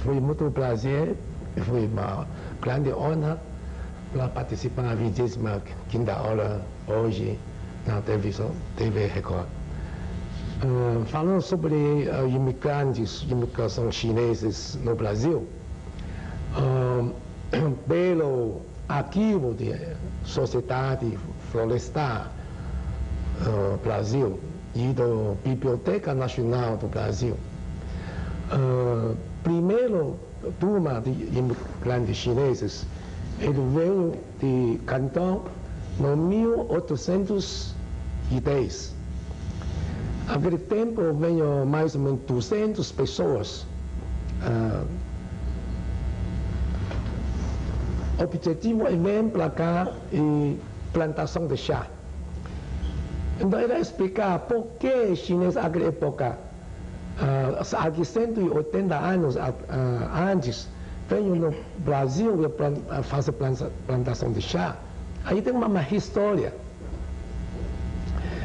foi muito prazer, foi uma grande honra para participar na 25ª aula hoje na televisão, TV Record. Falando sobre imigração chineses no Brasil, pelo arquivo de Sociedade Florestal Brasil e da Biblioteca Nacional do Brasil, primeiro turma de imigrantes chineses, ele veio de Cantão no 1810. Naquele tempo veio mais ou menos 200 pessoas. O objetivo é vir para cá e plantação de chá. Então ele explicar por que chineses naquela época, há 180 anos antes, veio no Brasil fazer plantação de chá. Aí tem uma história.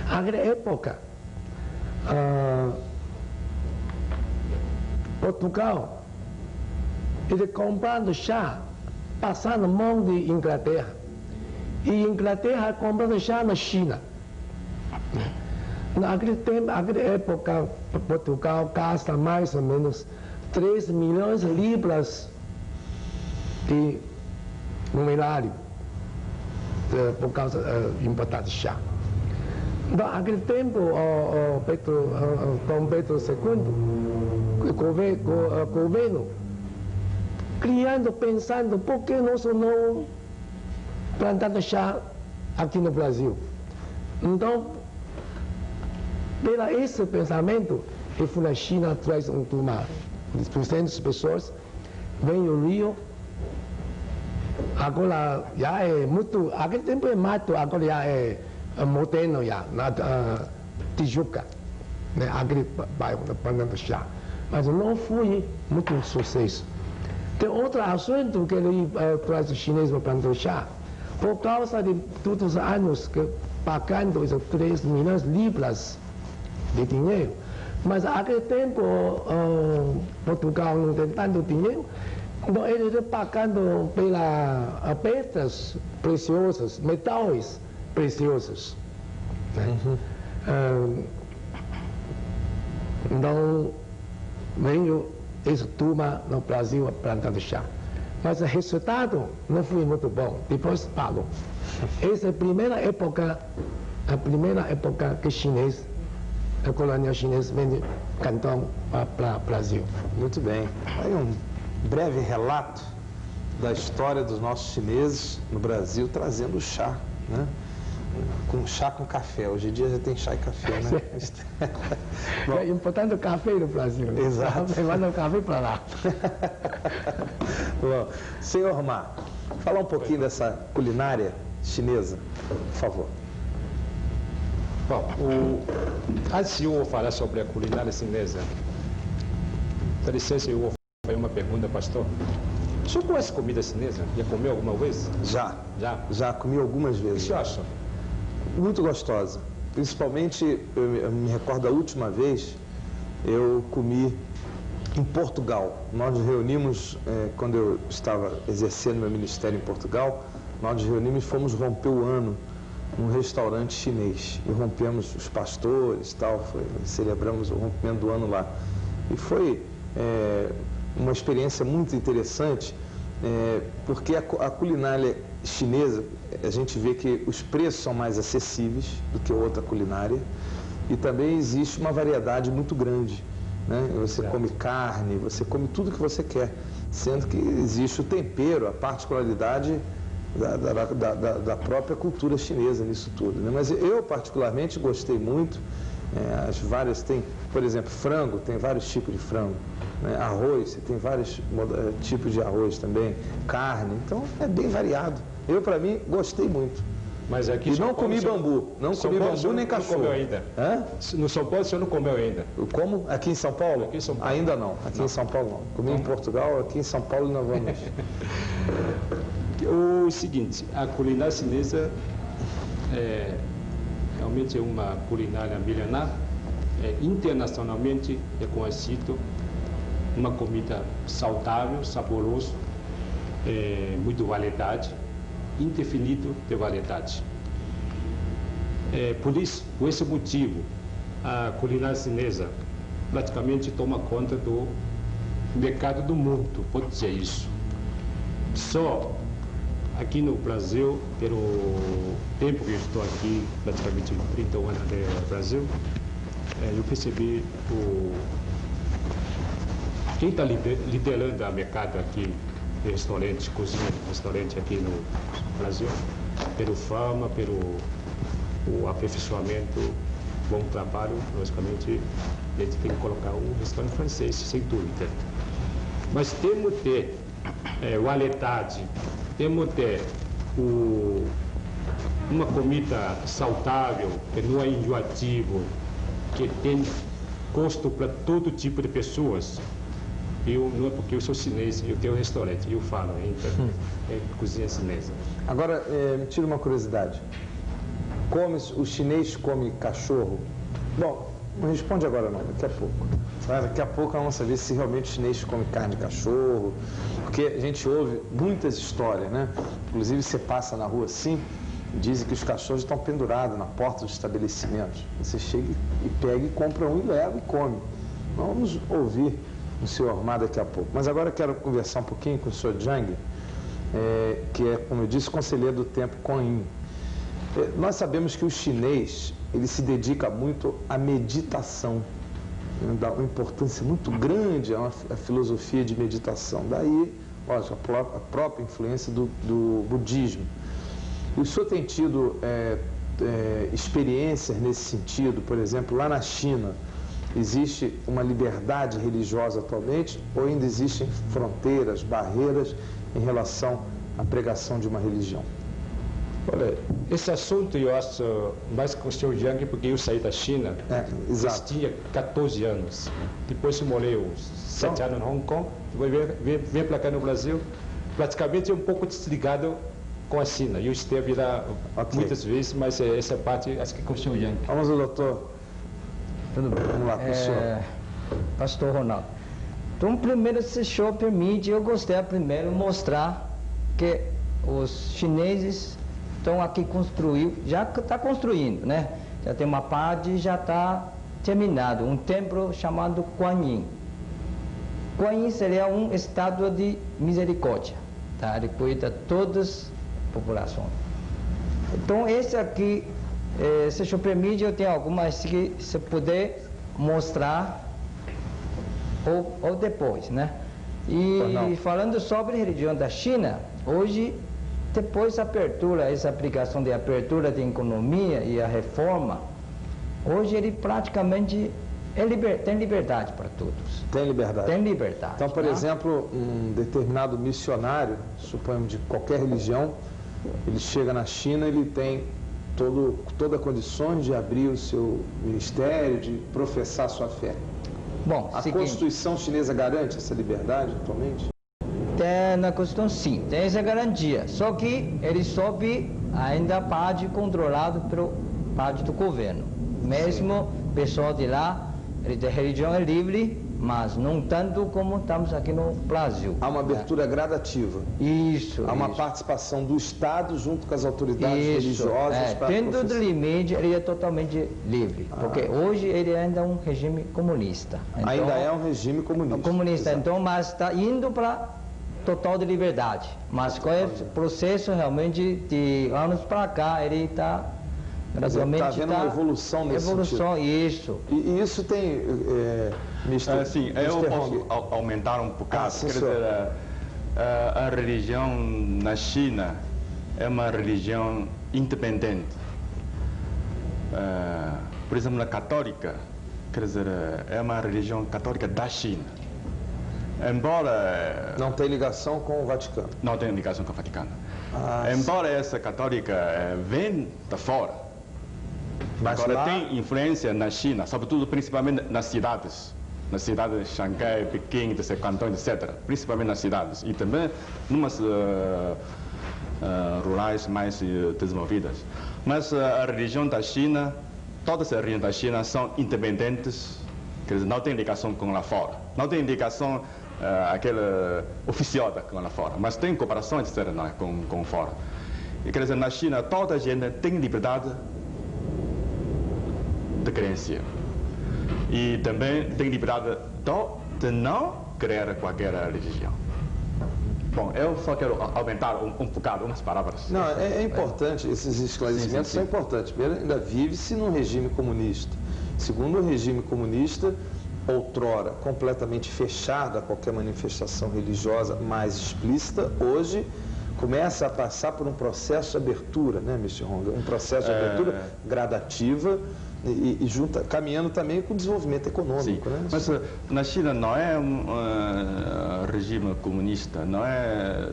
Naquela época, Portugal, ele comprando chá, passando na mão de Inglaterra. E Inglaterra comprando chá na China. Naquele tempo, naquela época, Portugal gasta mais ou menos 3 milhões de libras de numerário por causa importar de chá. Então, naquele tempo, Dom Pedro II, o governo, criando, pensando, por que nós não plantando chá aqui no Brasil? Então, pelo esse pensamento, ele foi na China, traz uma turma de 200 pessoas, vem ao Rio. Agora já é muito, aquele tempo é mato, agora já é moderno, já, na Tijuca, né, aquele bairro plantando chá. Mas não foi muito sucesso. Tem outro assunto que ele traz os chineses para plantar chá, por causa de todos os anos que pagando esses 3 milhões de libras de dinheiro. Mas naquele tempo, Portugal não tem tanto dinheiro, então ele está pagando pelas pedras preciosas, metais preciosos. Né? Então, veio essa turma no Brasil plantando chá. Mas o resultado não foi muito bom, depois parou. Essa é a primeira época que a colônia chinesa vem de Cantão para o Brasil. Muito bem. Aí um breve relato da história dos nossos chineses no Brasil trazendo chá, né? Com chá com café. Hoje em dia já tem chá e café, né? Bom, é importante o café no Brasil. Né? Exato. Levando o café para lá. Bom, senhor Ma, falar um pouquinho dessa culinária chinesa, por favor. Bom, antes de eu falar sobre a culinária chinesa, dá licença, eu vou fazer uma pergunta, pastor. O senhor conhece comida chinesa? Já comeu alguma vez? Já. Já? Já comi algumas vezes. O que você acha? Muito gostosa. Principalmente, eu me recordo da última vez, eu comi em Portugal. Nós nos reunimos, quando eu estava exercendo meu ministério em Portugal, nós nos reunimos e fomos romper o ano num restaurante chinês. E rompemos os pastores e tal, celebramos o rompimento do ano lá. E foi uma experiência muito interessante, porque a culinária chinesa, a gente vê que os preços são mais acessíveis do que outra culinária e também existe uma variedade muito grande, né? Você come carne, você come tudo que você quer, sendo que existe o tempero, a particularidade da própria cultura chinesa nisso tudo, né? Mas eu particularmente gostei muito. As várias, tem, por exemplo, frango, tem vários tipos de frango, né? Arroz, você tem vários tipos de arroz também, carne, então é bem variado. Eu, para mim, gostei muito. Mas aqui e não comi bambu, não comi bambu nem cachorro. Não comeu ainda? Hã? No São Paulo você não comeu ainda? Como? Aqui em São Paulo? Aqui em São Paulo. Ainda não, aqui em São Paulo não. Comi em Portugal, aqui em São Paulo não vamos. O seguinte, a culinária chinesa realmente é uma culinária milenar, internacionalmente reconhecido. uma comida saudável, saborosa, muito validade, indefinido de validade. Por esse motivo, a culinária chinesa praticamente toma conta do mercado do mundo, pode dizer isso. Só aqui no Brasil, pelo tempo que eu estou aqui, praticamente 30 anos no Brasil, eu percebi quem está liderando o mercado aqui, restaurante, cozinha, restaurante aqui no Brasil, pelo fama, pelo aperfeiçoamento, bom trabalho, logicamente, a gente tem que colocar um restaurante francês, sem dúvida. Mas temos de ter qualidade, temos de ter uma comida saudável, que não é enjoativo, que tem gosto para todo tipo de pessoas. Não é porque eu sou chinês, eu tenho um restaurante, eu falo em cozinha chinesa. Agora, me tira uma curiosidade. O chinês come cachorro? Bom, não responde agora não, daqui a pouco. Daqui a pouco vamos saber se realmente o chinês come carne de cachorro, porque a gente ouve muitas histórias, né? Inclusive você passa na rua assim, dizem que os cachorros estão pendurados na porta dos estabelecimentos. Você chega e pega e compra um e leva e come. Vamos ouvir o senhor Omar daqui a pouco. Mas agora eu quero conversar um pouquinho com o senhor Zhang, que é, como eu disse, conselheiro do Templo Kuan-Yin. Nós sabemos que o chinês, ele se dedica muito à meditação, dá uma importância muito grande à filosofia de meditação. Daí, lógico, a própria influência do budismo. E o senhor tem tido experiências nesse sentido? Por exemplo, lá na China, existe uma liberdade religiosa atualmente ou ainda existem fronteiras, barreiras em relação à pregação de uma religião? Olha, esse assunto eu acho mais com o senhor Zhang, porque eu saí da China, eu tinha 14 anos. Depois eu morei 7 anos em Hong Kong, depois vim para cá no Brasil, praticamente um pouco desligado com a China. Eu esteve lá muitas vezes, mas essa parte acho que com o senhor Zhang. Vamos, doutor. Tudo bem. Vamos lá, professor. Pastor Ronaldo. Então, primeiro, se o senhor permite, eu gostaria primeiro mostrar que os chineses estão aqui já está construindo, né? Já tem uma parte, já está terminado, um templo chamado Kuan Yin. Kuan Yin seria um estado de misericórdia, tá? Ele cuida de todas as populações. Então, esse aqui, se o senhor permite, eu tenho algumas que se puder mostrar ou depois, né? E falando sobre a religião da China, hoje, depois da abertura, essa aplicação de abertura de economia e a reforma, hoje ele praticamente tem liberdade para todos. Tem liberdade? Tem liberdade. Então, por exemplo, um determinado missionário, suponhamos de qualquer religião, ele chega na China, ele tem toda a condições de abrir o seu ministério, de professar sua fé. Bom, a Constituição chinesa garante essa liberdade atualmente? Na Constituição, sim, tem essa garantia. Só que ele sobe ainda parte controlado pelo parte do governo. Mesmo o pessoal de lá, a religião é livre, mas não tanto como estamos aqui no Brasil. Há uma abertura gradativa. Isso. Há uma participação do Estado junto com as autoridades religiosas. Dentro do limite, ele é totalmente livre. Porque hoje ele ainda é um regime comunista. Então, ainda é um regime comunista. Comunista, então, mas está indo para total de liberdade. Mas com esse processo realmente de anos para cá, ele está gradualmente... Está havendo uma evolução nesse sentido. Isso. E isso tem... sim, eu posso aumentar um bocado. Quer dizer, a religião na China é uma religião independente. Por exemplo, a católica, quer dizer, é uma religião católica da China. Embora... Não tem ligação com o Vaticano. Não tem ligação com o Vaticano. Embora essa católica venha de fora, mas agora lá... tem influência na China, sobretudo, principalmente nas cidades de Xangai, Pequim, de Cantões, etc. Principalmente nas cidades e também numas rurais mais desenvolvidas. Mas a religião da China, todas as religiões da China são independentes Quer dizer, não tem ligação com lá fora. Não tem ligação aquela oficial com lá fora, mas tem cooperação, etc., não, com fora. E, quer dizer, na China, toda a gente tem liberdade de crença. E também tem liberdade de não querer qualquer religião. Bom, eu só quero aumentar um bocado umas palavras. Não, é importante, esses esclarecimentos são importantes. Primeiro, ainda vive-se num regime comunista. Segundo, o regime comunista, outrora completamente fechado a qualquer manifestação religiosa mais explícita, hoje começa a passar por um processo de abertura, né, Mr. Hong? Um processo de abertura gradativa e caminhando também com o desenvolvimento econômico. Né? Mas na China não é um regime comunista, não é,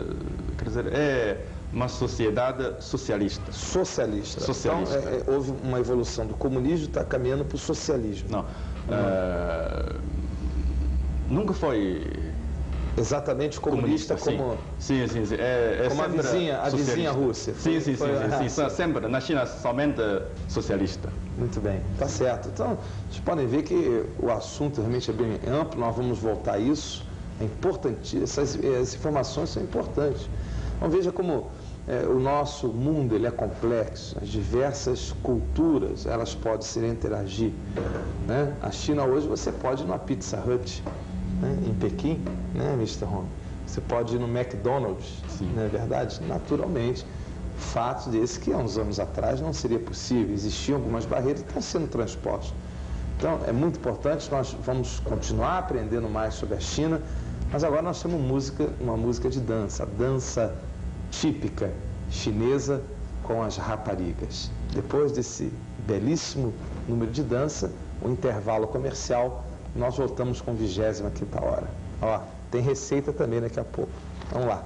quer dizer, é uma sociedade socialista. Socialista. Socialista. Então, houve uma evolução do comunismo e está caminhando para o socialismo. Não. Nunca foi exatamente comunista como... Sim. como a vizinha Rússia. Sim. Sempre, na China, somente socialista. Muito bem, tá certo. Então, vocês podem ver que o assunto realmente é bem amplo, nós vamos voltar a isso. É importante, essas informações são importantes. Então, veja como o nosso mundo ele é complexo, as diversas culturas, elas podem se interagir. Né? A China hoje, você pode ir numa Pizza Hut, né? Em Pequim, né, Mr. Hong? Você pode ir no McDonald's, não é verdade? Naturalmente, fatos desses que há uns anos atrás não seria possível, existiam algumas barreiras que estão sendo transpostas. Então, é muito importante, nós vamos continuar aprendendo mais sobre a China, mas agora nós temos uma música de dança, a dança típica chinesa com as raparigas. Depois desse belíssimo número de dança, o intervalo comercial, nós voltamos com 25ª hora. Ó, tem receita também daqui a pouco. Vamos lá.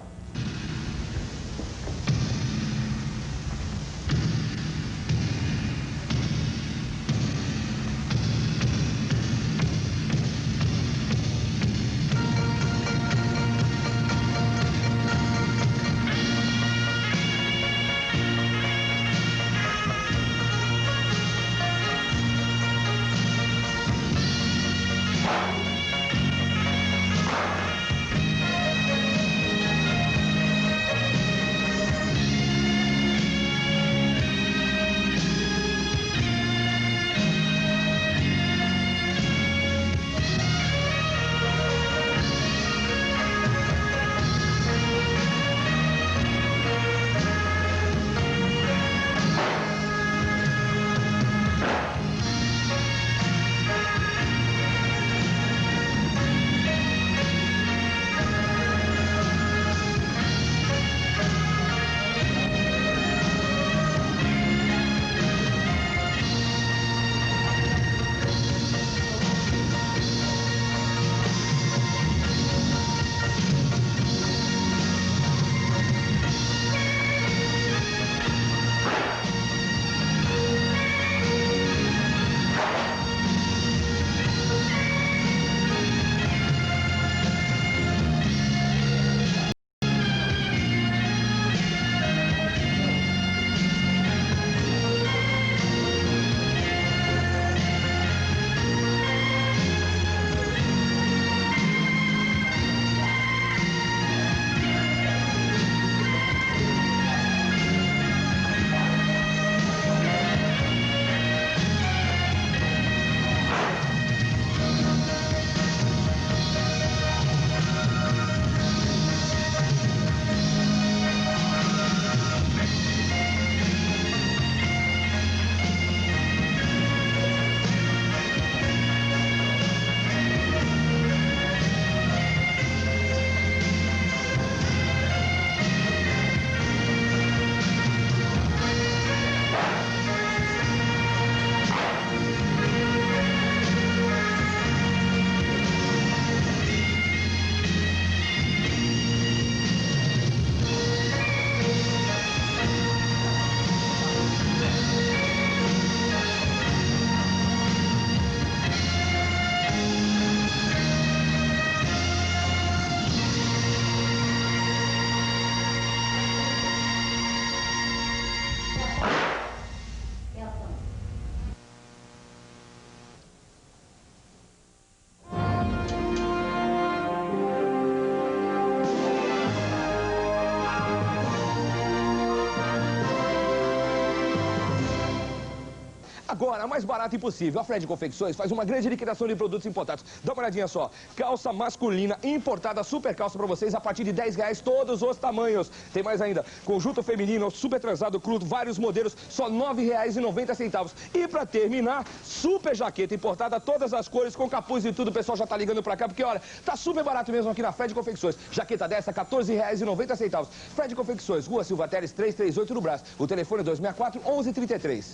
agora, mais barato impossível. A Fred Confecções faz uma grande liquidação de produtos importados. Dá uma olhadinha só. Calça masculina importada, super calça pra vocês, a partir de R$10, todos os tamanhos. Tem mais ainda, conjunto feminino, super transado, crudo, vários modelos, só R$9,90. E pra terminar, super jaqueta importada, todas as cores, com capuz e tudo. O pessoal já tá ligando pra cá, porque olha, tá super barato mesmo aqui na Fred Confecções. Jaqueta dessa, R$14,90. Fred Confecções, Rua Silva Teles, 338 no Brás. O telefone é 264-1133.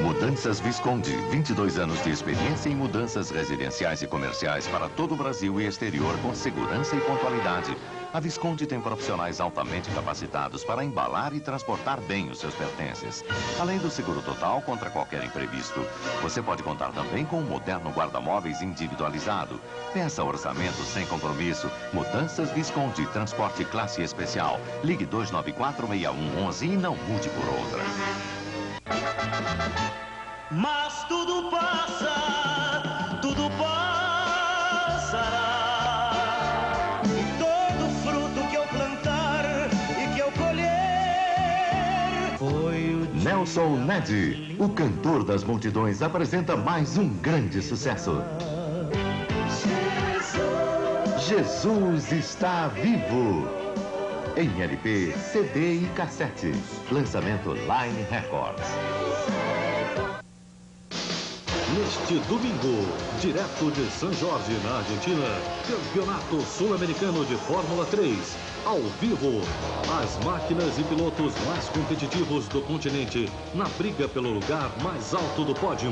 Mudanças Visconde, 22 anos de experiência em mudanças residenciais e comerciais para todo o Brasil e exterior com segurança e pontualidade. A Visconde tem profissionais altamente capacitados para embalar e transportar bem os seus pertences. Além do seguro total contra qualquer imprevisto, você pode contar também com um moderno guarda-móveis individualizado. Peça orçamento sem compromisso. Mudanças Visconde, transporte classe especial. Ligue 294-6111 e não mude por outra. Mas tudo passa, tudo passará. Todo fruto que eu plantar e que eu colher foi o dia. Nelson Ned, o cantor das multidões, apresenta mais um grande sucesso. Jesus está vivo. Em LP, CD e cassete. Lançamento Line Records. Neste domingo, direto de São Jorge, na Argentina, Campeonato Sul-Americano de Fórmula 3. Ao vivo, as máquinas e pilotos mais competitivos do continente na briga pelo lugar mais alto do pódio.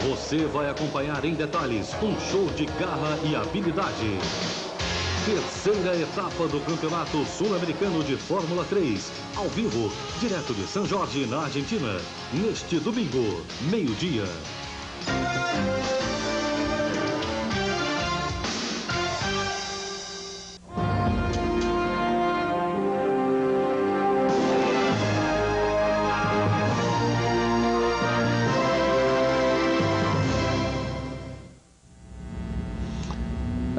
Você vai acompanhar em detalhes um show de garra e habilidade. Terceira etapa do Campeonato Sul-Americano de Fórmula 3. Ao vivo, direto de São Jorge, na Argentina. Neste domingo, meio-dia.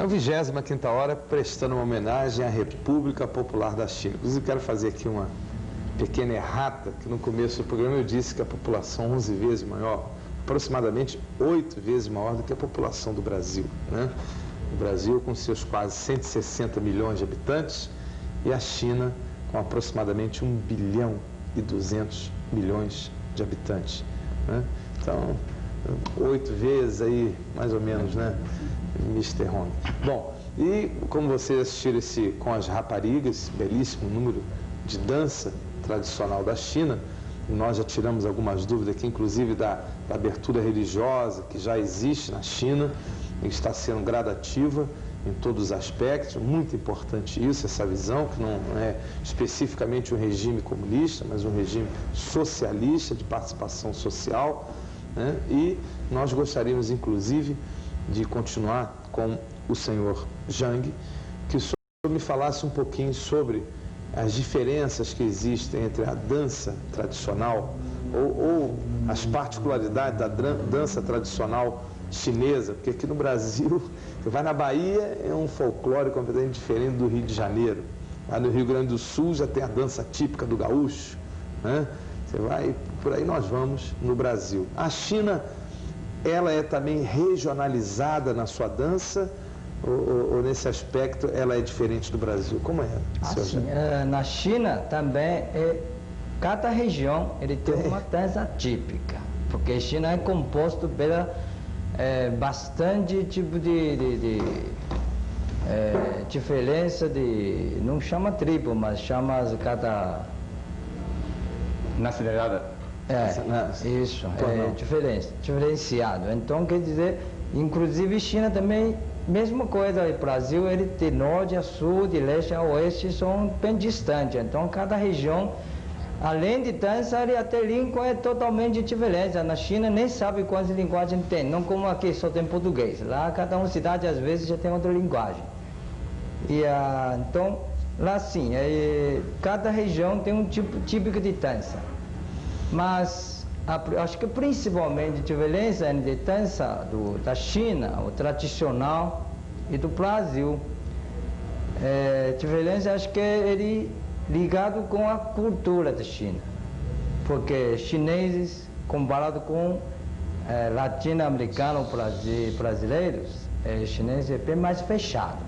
É a 25ª hora, prestando uma homenagem à República Popular da China. Inclusive, quero fazer aqui uma pequena errata, que no começo do programa eu disse que a população 11 vezes maior, aproximadamente 8 vezes maior do que a população do Brasil, né? O Brasil com seus quase 160 milhões de habitantes e a China com aproximadamente 1,2 bilhão de habitantes, né? Então, 8 vezes aí, mais ou menos, né? Mr. Honda. Bom, e como vocês assistiram esse Com as Raparigas, belíssimo número de dança tradicional da China, nós já tiramos algumas dúvidas aqui, inclusive da abertura religiosa que já existe na China e está sendo gradativa em todos os aspectos. Muito importante isso, essa visão, que não é especificamente um regime comunista, mas um regime socialista, de participação social, né? E nós gostaríamos, inclusive, de continuar com o senhor Zhang, que o senhor me falasse um pouquinho sobre as diferenças que existem entre a dança tradicional ou as particularidades da dança tradicional chinesa, porque aqui no Brasil, você vai na Bahia, é um folclore completamente diferente do Rio de Janeiro. Lá no Rio Grande do Sul já tem a dança típica do gaúcho, né? Você vai, por aí nós vamos no Brasil. A China, ela é também regionalizada na sua dança ou nesse aspecto ela é diferente do Brasil? Como é? Assim, na China também, cada região ele tem uma dança típica, porque a China é composto pela bastante tipo de diferença de, não chama tribo, mas chama cada nacionalidade. Isso, diferenciado. Então, quer dizer, inclusive China também, mesma coisa, o Brasil, ele de norte a sul, de leste a oeste, são bem distantes. Então, cada região, além de dança, ele até língua é totalmente diferente. Na China, nem sabe quantas linguagens tem, não como aqui só tem português. Lá, cada uma cidade, às vezes, já tem outra linguagem. E, então, lá sim, cada região tem um tipo típico de dança. Mas acho que principalmente a diferença entre dança da China, o tradicional, e do Brasil. A diferença acho que é ele ligado com a cultura da China. porque chineses, comparado com latino-americanos, brasileiros, chinês é bem mais fechado,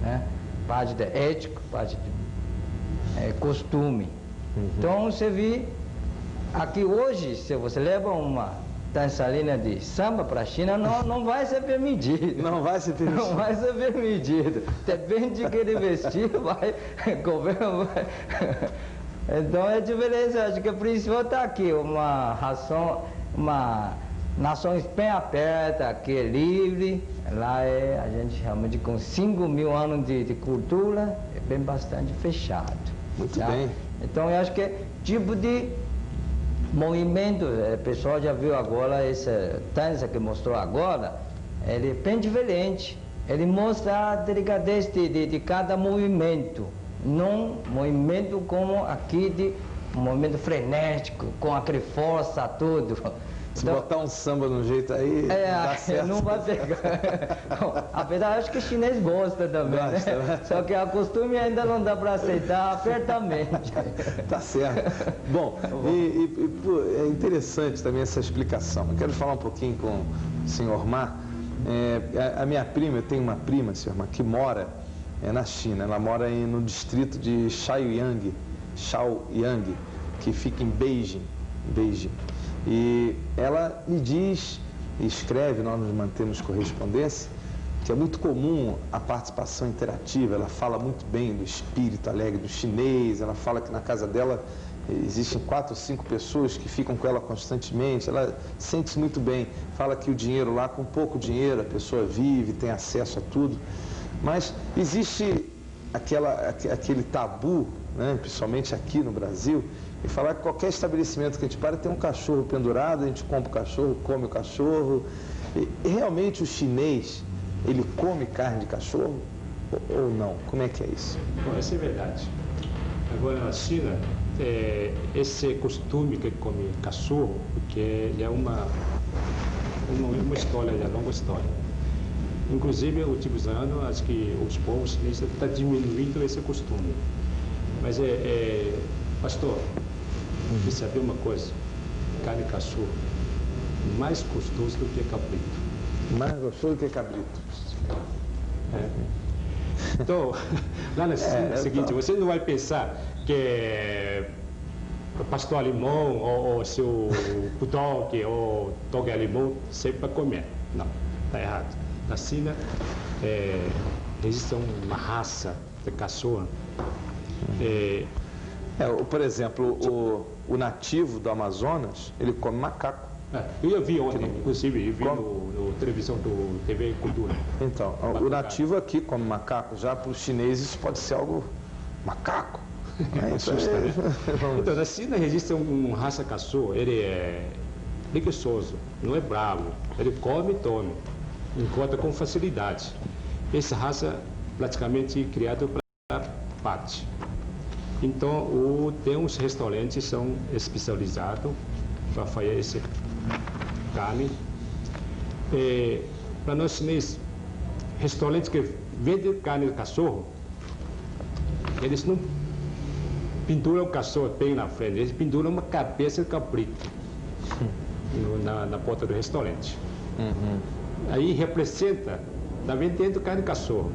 né? Parte de ética, parte de costume. Então você vê, aqui hoje, se você leva uma dançarina de samba para a China, não vai ser permitido. Não vai ser permitido. Não vai ser permitido. Depende de que ele vestir, o governo vai. Então é diferença, acho que o principal está aqui, uma nação bem aberta, aqui é livre, lá a gente realmente com 5.000 anos de cultura, é bem bastante fechado. Muito tá? bem. Então eu acho que tipo de movimento, o pessoal já viu agora essa dança que mostrou agora, ele é bem diferente. Ele mostra a delicadeza de cada movimento, não movimento como aqui de um movimento frenético, com aquele força tudo. Se botar um samba no jeito aí, dá certo. Não vai pegar. Apesar, acho que o chinês gosta também, gosta, né? Só que a costume ainda não dá para aceitar apertamente. Tá certo. Bom, é interessante também essa explicação. Eu quero falar um pouquinho com o senhor Ma. A minha prima, eu tenho uma prima, senhor Ma, que mora na China. Ela mora no distrito de Shaoyang, que fica em Beijing. E ela me diz, e escreve, nós nos mantemos correspondência, que é muito comum a participação interativa. Ela fala muito bem do espírito alegre do chinês, ela fala que na casa dela existem 4 ou 5 pessoas que ficam com ela constantemente, ela sente-se muito bem, fala que o dinheiro lá, com pouco dinheiro, a pessoa vive, tem acesso a tudo, mas existe aquele tabu, né, principalmente aqui no Brasil, e falar que qualquer estabelecimento que a gente para tem um cachorro pendurado, a gente compra o cachorro, come o cachorro. E realmente o chinês, ele come carne de cachorro ou não? Como é que é isso? Bom, isso é verdade. Agora na China, esse costume que come cachorro, porque é uma história, é uma longa história. Inclusive, nos últimos anos, acho que os povos chineses estão diminuindo esse costume. Mas pastor, você sabe uma coisa? Carne de cachorro, mais gostoso do que cabrito. Mais gostoso do que cabrito. Então, lá na China é o seguinte, você não vai pensar que pastor alemão ou seu bulldog ou dog alemão sempre para comer. Não, está errado. Na China existe uma raça de cachorro. Por exemplo, o nativo do Amazonas, ele come macaco. Eu vi ontem, inclusive, eu vi no televisão do TV Cultura. Então, o nativo aqui come macaco, já para os chineses isso pode ser algo macaco. Então, na China existe uma raça cachorro, ele é preguiçoso, não é bravo, ele come e toma, encontra com facilidade. Essa raça praticamente criada para abate. Então, tem uns restaurantes que são especializados para fazer essa carne. Para nós chineses, restaurantes que vendem carne de cachorro, eles não penduram o cachorro bem na frente, eles penduram uma cabeça de cabrito na porta do restaurante. Aí representa, está vendendo carne de cachorro.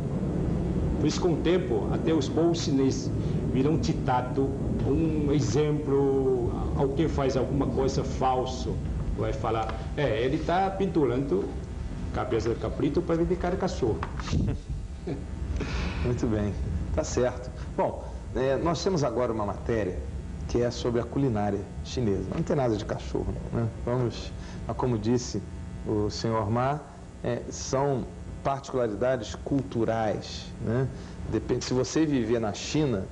Por isso, com o tempo, até os povos chineses viram um ditado, um exemplo, alguém faz alguma coisa falso, vai falar, ele está pendurando cabeça de cabrito para vender carne de cachorro. Muito bem, tá certo. Bom, nós temos agora uma matéria que é sobre a culinária chinesa. Não tem nada de cachorro, né? Mas como disse o senhor Ma, são particularidades culturais, né? Depende, se você viver na China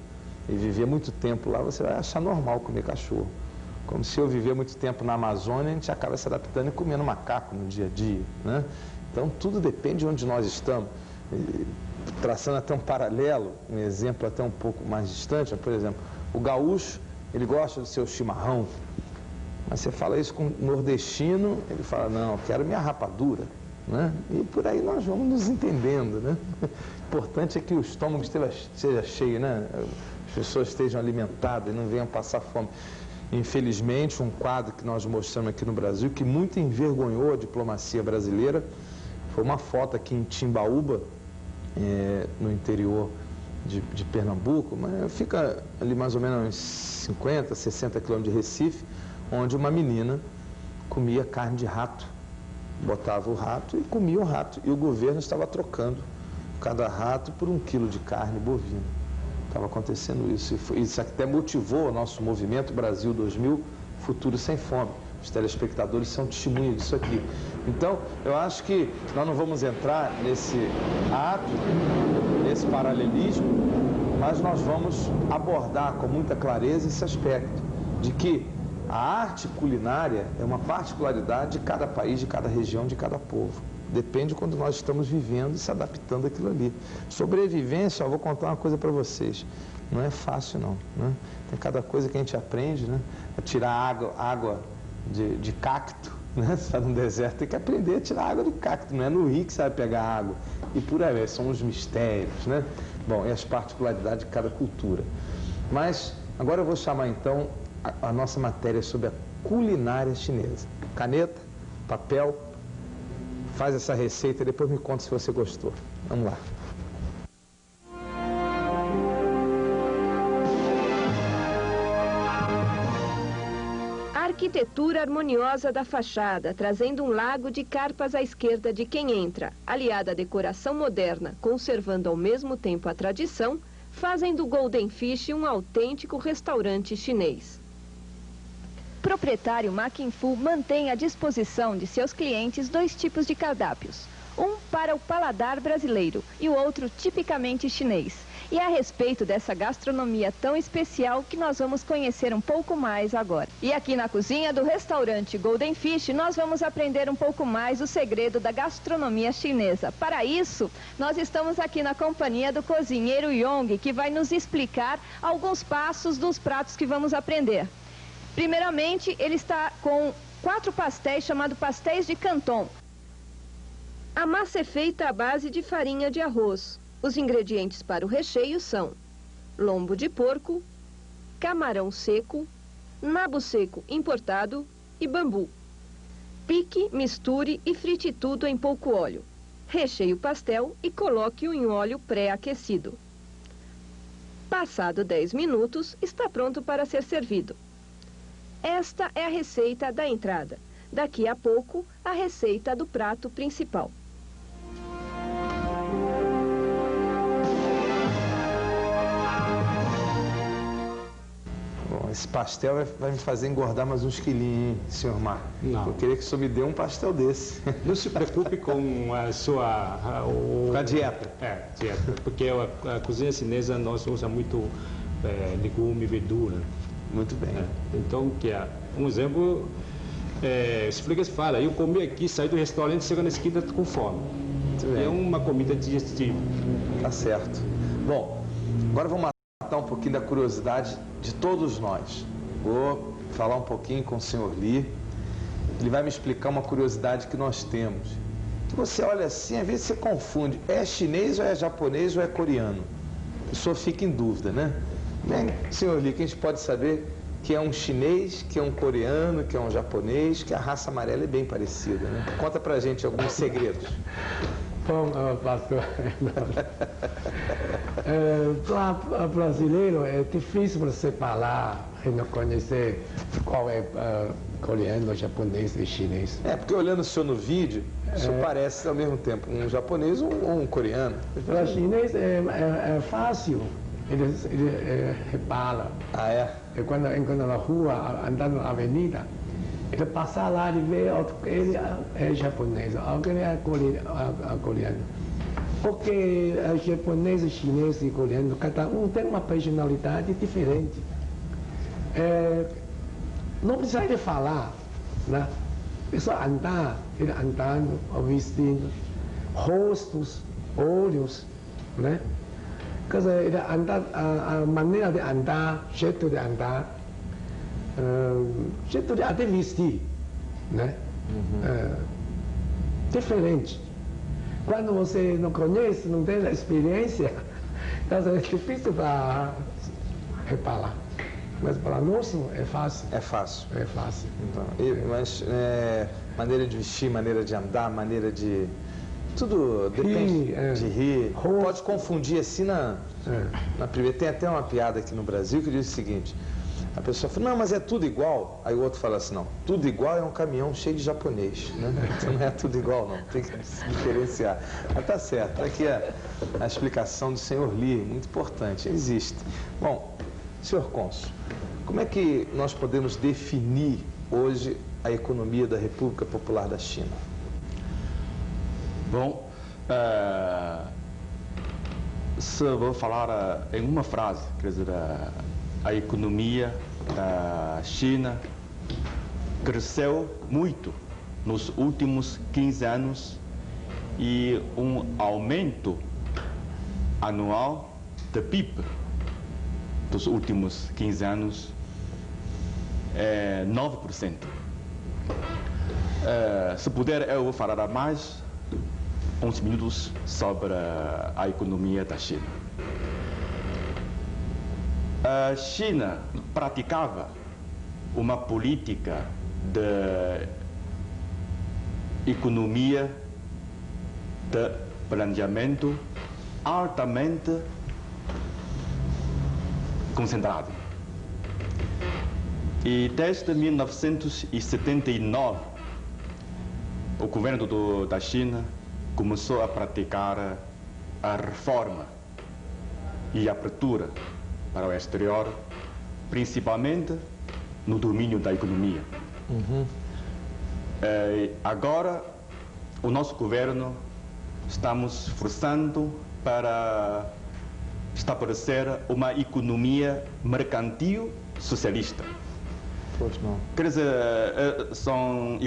e viver muito tempo lá, você vai achar normal comer cachorro. Como se eu viver muito tempo na Amazônia, a gente acaba se adaptando e comendo macaco no dia a dia, né? Então, tudo depende de onde nós estamos. Traçando até um paralelo, um exemplo até um pouco mais distante, por exemplo, o gaúcho, ele gosta do seu chimarrão, mas você fala isso com o nordestino, ele fala, não, eu quero minha rapadura, né? E por aí nós vamos nos entendendo, né? O importante é que o estômago esteja cheio, né? As pessoas estejam alimentadas e não venham passar fome. Infelizmente, um quadro que nós mostramos aqui no Brasil, que muito envergonhou a diplomacia brasileira, foi uma foto aqui em Timbaúba, no interior de Pernambuco, mas fica ali mais ou menos uns 50, 60 quilômetros de Recife, onde uma menina comia carne de rato, botava o rato e comia o rato, e o governo estava trocando cada rato por 1 quilo de carne bovina. Estava acontecendo isso, e isso até motivou o nosso movimento Brasil 2000, Futuro Sem Fome. Os telespectadores são testemunhas disso aqui. Então, eu acho que nós não vamos entrar nesse ato, nesse paralelismo, mas nós vamos abordar com muita clareza esse aspecto de que a arte culinária é uma particularidade de cada país, de cada região, de cada povo. Depende de quando nós estamos vivendo e se adaptando àquilo ali. Sobrevivência, eu vou contar uma coisa para vocês. Não é fácil, não. Né? Tem cada coisa que a gente aprende, né? A tirar água de cacto, né? Você está no deserto, tem que aprender a tirar água de cacto. Não é no rio que você vai pegar água. E por aí, são os mistérios, né? Bom, e as particularidades de cada cultura. Mas, agora eu vou chamar, então, a nossa matéria sobre a culinária chinesa. Caneta, papel, faz essa receita e depois me conta se você gostou. Vamos lá. A arquitetura harmoniosa da fachada, trazendo um lago de carpas à esquerda de quem entra, aliada à decoração moderna, conservando ao mesmo tempo a tradição, fazem do Golden Fish um autêntico restaurante chinês. O proprietário Ma Qingfu mantém à disposição de seus clientes 2 tipos de cardápios. Um para o paladar brasileiro e o outro tipicamente chinês. E é a respeito dessa gastronomia tão especial que nós vamos conhecer um pouco mais agora. E aqui na cozinha do restaurante Golden Fish, nós vamos aprender um pouco mais o segredo da gastronomia chinesa. Para isso, nós estamos aqui na companhia do cozinheiro Yong, que vai nos explicar alguns passos dos pratos que vamos aprender. Primeiramente, ele está com 4 pastéis chamados pastéis de Canton. A massa é feita à base de farinha de arroz. Os ingredientes para o recheio são lombo de porco, camarão seco, nabo seco importado e bambu. Pique, misture e frite tudo em pouco óleo. Recheie o pastel e coloque-o em óleo pré-aquecido. Passado 10 minutos, está pronto para ser servido. Esta é a receita da entrada. Daqui a pouco, a receita do prato principal. Bom, esse pastel vai me fazer engordar mais uns quilinhos, hein, senhor Mar? Não. Eu queria que o senhor me dê um pastel desse. Não se preocupe com a sua... Com a dieta. Dieta. Porque a cozinha chinesa, nós usa muito legume, verdura. Muito bem. Então, um exemplo, os fregueses falam, eu comi aqui, saí do restaurante, chego na esquina com fome. É uma comida digestiva. Tá certo. Bom, agora vamos matar um pouquinho da curiosidade de todos nós. Vou falar um pouquinho com o senhor Li. Ele vai me explicar uma curiosidade que nós temos. Que você olha assim, às vezes você confunde, é chinês ou é japonês ou é coreano? A pessoa fica em dúvida, né? Bem, senhor Li, que a gente pode saber que é um chinês, que é um coreano, que é um japonês, que a raça amarela é bem parecida, né? Conta pra gente alguns segredos. Bom, pastor, para brasileiro é difícil você falar e não conhecer qual é coreano, japonês e chinês. Porque olhando o senhor no vídeo, o senhor parece ao mesmo tempo um japonês ou um coreano. Para chinês é fácil. Ele repara. Ah, é? Quando encontra na rua, andando na avenida, ele passa lá e vê ele é japonês, alguém é coreano. Porque japonês, chinês e coreano, cada um tem uma personalidade diferente. Não precisa de falar, né? É só andar, ele andando, vestindo, rostos, olhos, né? Quer dizer, ele anda, a maneira de andar, jeito de andar, jeito de até vestir, né? Diferente. Quando você não conhece, não tem experiência, então é difícil para reparar. Mas para nós é fácil. É fácil. É fácil. Então, mas maneira de vestir, maneira de andar, maneira de... Tudo depende de rir. Pode confundir assim na primeira. Tem até uma piada aqui no Brasil que diz o seguinte: a pessoa fala, não, mas é tudo igual. Aí o outro fala assim, não, tudo igual é um caminhão cheio de japonês, né? Então não é tudo igual, não, tem que se diferenciar. Mas tá certo, aqui a explicação do senhor Lee, muito importante, existe. Bom, senhor cônsul, como é que nós podemos definir hoje a economia da República Popular da China? Bom, se vou falar em uma frase, quer dizer, a economia da China cresceu muito nos últimos 15 anos e um aumento anual de PIB dos últimos 15 anos é 9%. Se puder, eu vou falar mais uns minutos sobre a economia da China. A China praticava uma política de economia de planejamento altamente concentrado. E desde 1979, o governo da China começou a praticar a reforma e a abertura para o exterior, principalmente no domínio da economia. Agora, o nosso governo estamos esforçando para estabelecer uma economia mercantil socialista. Pois não. Quer dizer, são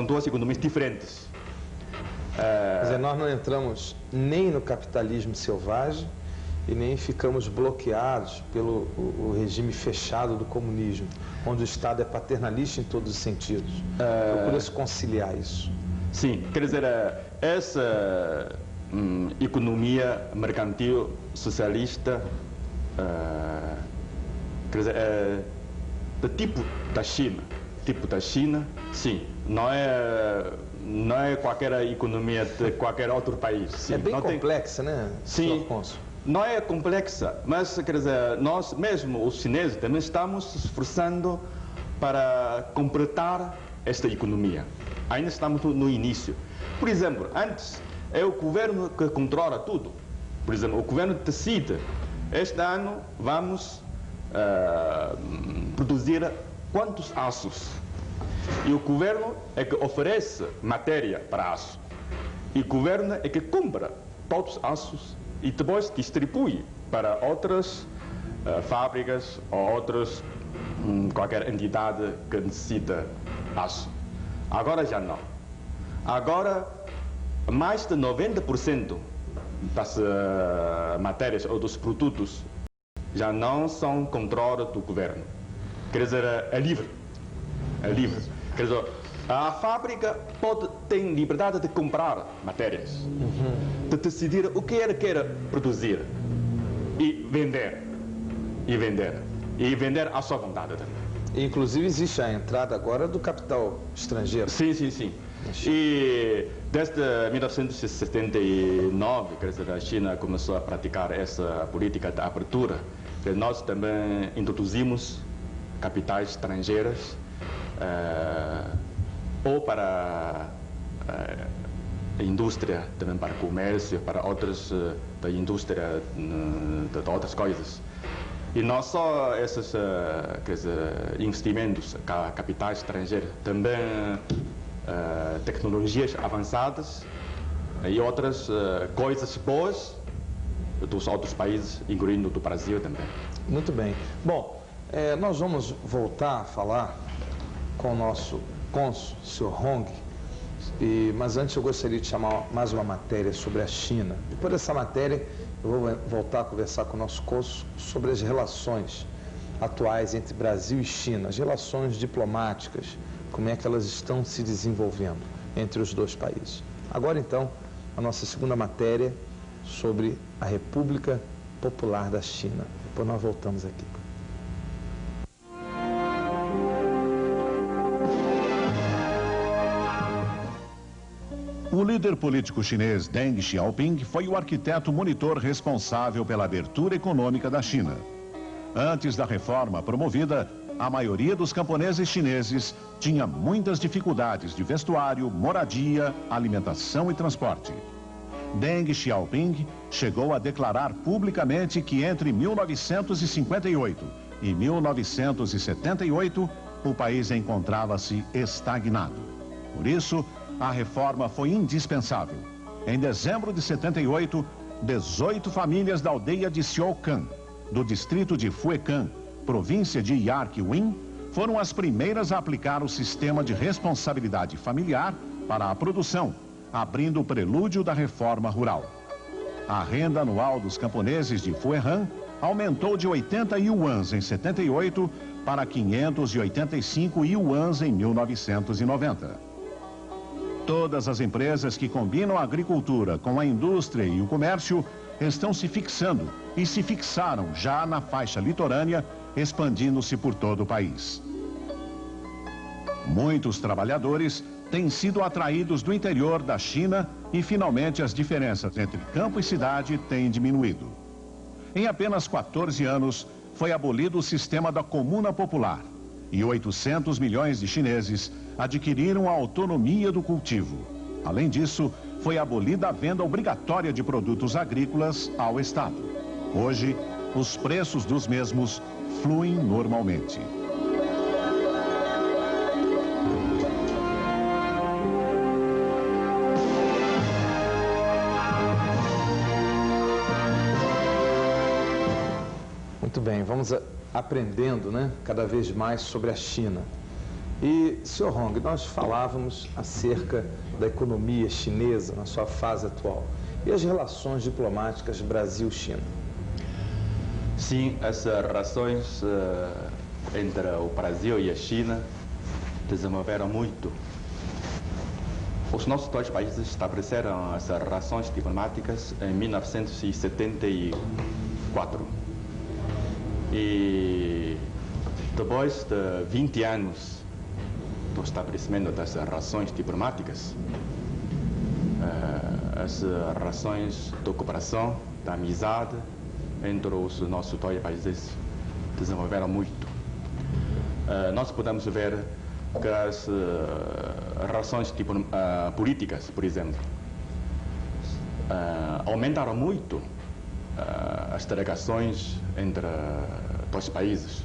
duas economias diferentes. Quer dizer, nós não entramos nem no capitalismo selvagem e nem ficamos bloqueados pelo o regime fechado do comunismo, onde o Estado é paternalista em todos os sentidos. Procura-se conciliar isso. Sim, quer dizer, essa economia mercantil socialista, quer dizer, do tipo da China, sim, não é qualquer economia de qualquer outro país. Sim, é bem complexa, né? Sim, não é complexa, mas quer dizer, nós mesmo, os chineses, também estamos se esforçando para completar esta economia. Ainda estamos no início. Por exemplo, antes é o governo que controla tudo. Por exemplo, o governo decide, este ano vamos produzir quantos aços. E o governo é que oferece matéria para aço. E o governo é que compra todos os aços e depois distribui para outras fábricas ou outras, qualquer entidade que necessita aço. Agora já não. Agora, mais de 90% das matérias ou dos produtos já não são controle do governo. Quer dizer, é livre. É livre. Quer dizer, a fábrica tem liberdade de comprar matérias, de decidir o que ela quer produzir e vender. E vender à sua vontade também. Inclusive existe a entrada agora do capital estrangeiro. Sim. E desde 1979, quer dizer, a China começou a praticar essa política de abertura. Nós também introduzimos capitais estrangeiras ou para a indústria, também para comércio, para outras da indústria de outras coisas. E não só esses quer dizer, investimentos, capitais estrangeiros, também tecnologias avançadas e outras coisas boas dos outros países, incluindo do Brasil também. Muito bem. Bom, nós vamos voltar a falar com o nosso cônsul, o Sr. Hong, mas antes eu gostaria de chamar mais uma matéria sobre a China. Depois dessa matéria, eu vou voltar a conversar com o nosso cônsul sobre as relações atuais entre Brasil e China, as relações diplomáticas, como é que elas estão se desenvolvendo entre os dois países. Agora, então, a nossa segunda matéria sobre a República Popular da China. Depois nós voltamos aqui. O líder político chinês Deng Xiaoping foi o arquiteto monitor responsável pela abertura econômica da China. Antes da reforma promovida, a maioria dos camponeses chineses tinha muitas dificuldades de vestuário, moradia, alimentação e transporte. Deng Xiaoping chegou a declarar publicamente que entre 1958 e 1978, o país encontrava-se estagnado. Por isso, a reforma foi indispensável. Em dezembro de 78, 18 famílias da aldeia de Xiaocan, do distrito de Fuecan, província de Yarqiwin, foram as primeiras a aplicar o sistema de responsabilidade familiar para a produção, abrindo o prelúdio da reforma rural. A renda anual dos camponeses de Fuehan aumentou de 80 yuans em 78 para 585 yuans em 1990. Todas as empresas que combinam a agricultura com a indústria e o comércio estão se fixando e se fixaram já na faixa litorânea, expandindo-se por todo o país. Muitos trabalhadores têm sido atraídos do interior da China e, finalmente, as diferenças entre campo e cidade têm diminuído. Em apenas 14 anos, foi abolido o sistema da comuna popular e 800 milhões de chineses adquiriram a autonomia do cultivo. Além disso, foi abolida a venda obrigatória de produtos agrícolas ao Estado. Hoje, os preços dos mesmos fluem normalmente. Muito bem, vamos aprendendo, né, cada vez mais sobre a China. E, Sr. Hong, nós falávamos acerca da economia chinesa na sua fase atual e as relações diplomáticas Brasil-China. Sim, as relações entre o Brasil e a China desenvolveram muito. Os nossos dois países estabeleceram as relações diplomáticas em 1974. E depois de 20 anos do estabelecimento das relações diplomáticas, as relações de cooperação, da amizade entre os nossos dois países desenvolveram muito. Nós podemos ver que as relações políticas, por exemplo, aumentaram muito as delegações entre dois países.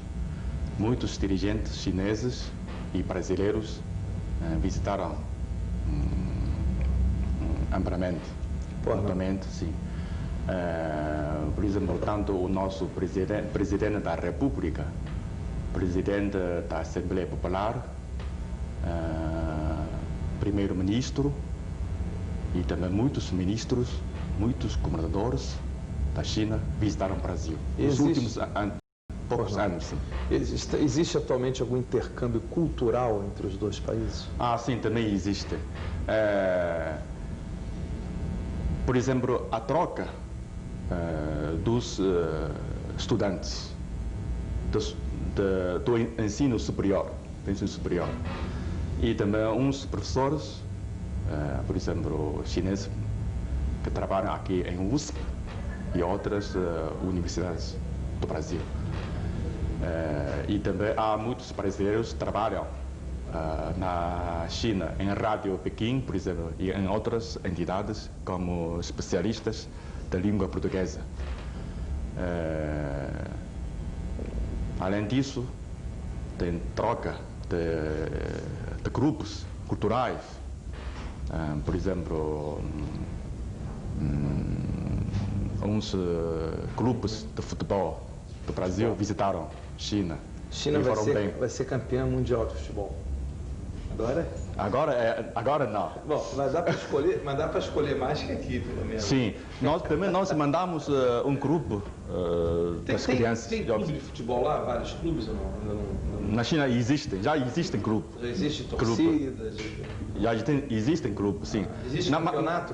Muitos dirigentes chineses e brasileiros visitaram amplamente, sim. Por exemplo, tanto o nosso presidente da República, presidente da Assembleia Popular, primeiro-ministro e também muitos ministros, muitos governadores da China visitaram o Brasil nos últimos poucos anos. Existe atualmente algum intercâmbio cultural entre os dois países? Ah, sim, também existe. Por exemplo, a troca dos estudantes do ensino superior, e também uns professores, por exemplo, chineses, que trabalham aqui em USP e outras universidades do Brasil. E também há muitos brasileiros que trabalham na China, em Rádio Pequim, por exemplo, e em outras entidades como especialistas da língua portuguesa. Além disso, tem troca de grupos culturais. Por exemplo, uns clubes de futebol do Brasil visitaram China. China vai ser campeã mundial de futebol. Agora não. Bom, mas dá para escolher mais que aqui, pelo menos. Sim, nós mandamos um grupo das crianças. Tem clube de futebol lá? Vários clubes ou não? Na China já existem clubes. Já existem torcidas? Existem grupos, sim. Existe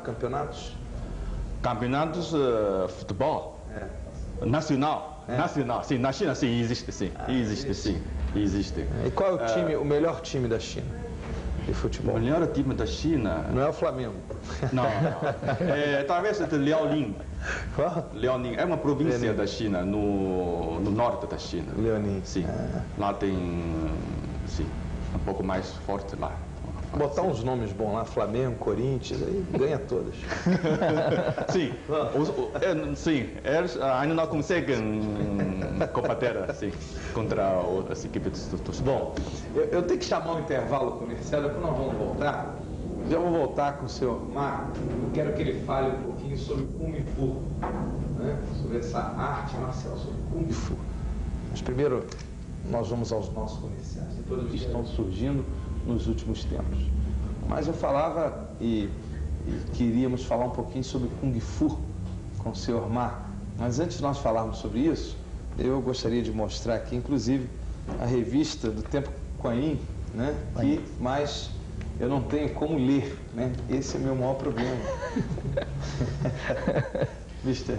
campeonatos? Campeonatos de futebol. Nacional. Nacional, sim. Na China, sim, existe, sim. Existe. E qual é o melhor time da China? de futebol? O melhor time da China... Não é o Flamengo. Não. Talvez é de Liaoning. Qual? Liaoning é uma província da China, no norte da China. Liaoning. Sim. Lá tem... Sim, um pouco mais forte lá. Botar uns nomes bons lá, Flamengo, Corinthians, aí ganha todas. Sim, sim, eles ainda não conseguem combater assim, contra as equipes dos... Bom, eu tenho que chamar um intervalo comercial, depois nós vamos voltar. Já vou voltar com o senhor Marco. Eu quero que ele fale um pouquinho sobre Kung Fu, né? Sobre essa arte marcial, sobre Kung Fu. Mas primeiro nós vamos aos nossos comerciais, depois os que estão surgindo nos últimos tempos. Mas eu falava e queríamos falar um pouquinho sobre Kung Fu com o senhor Ma. Mas antes de nós falarmos sobre isso, eu gostaria de mostrar aqui, inclusive, a revista do Tempo Kuan Yin, né? Mas eu não tenho como ler, né? Esse é o meu maior problema. Mister.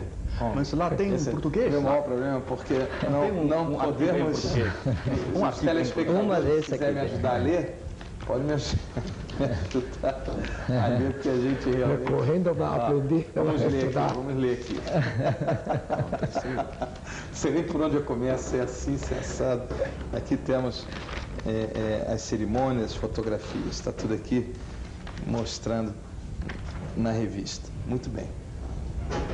Mas lá tem em português? O meu maior problema porque não podemos... Os telespectadores que quiserem me ajudar a ler, pode me ajudar a ler, porque a gente realmente... Correndo para aprender. Vamos ler aqui. Não sei nem por onde eu começo, é assim, assado. Aqui temos as cerimônias, as fotografias, está tudo aqui mostrando na revista. Muito bem.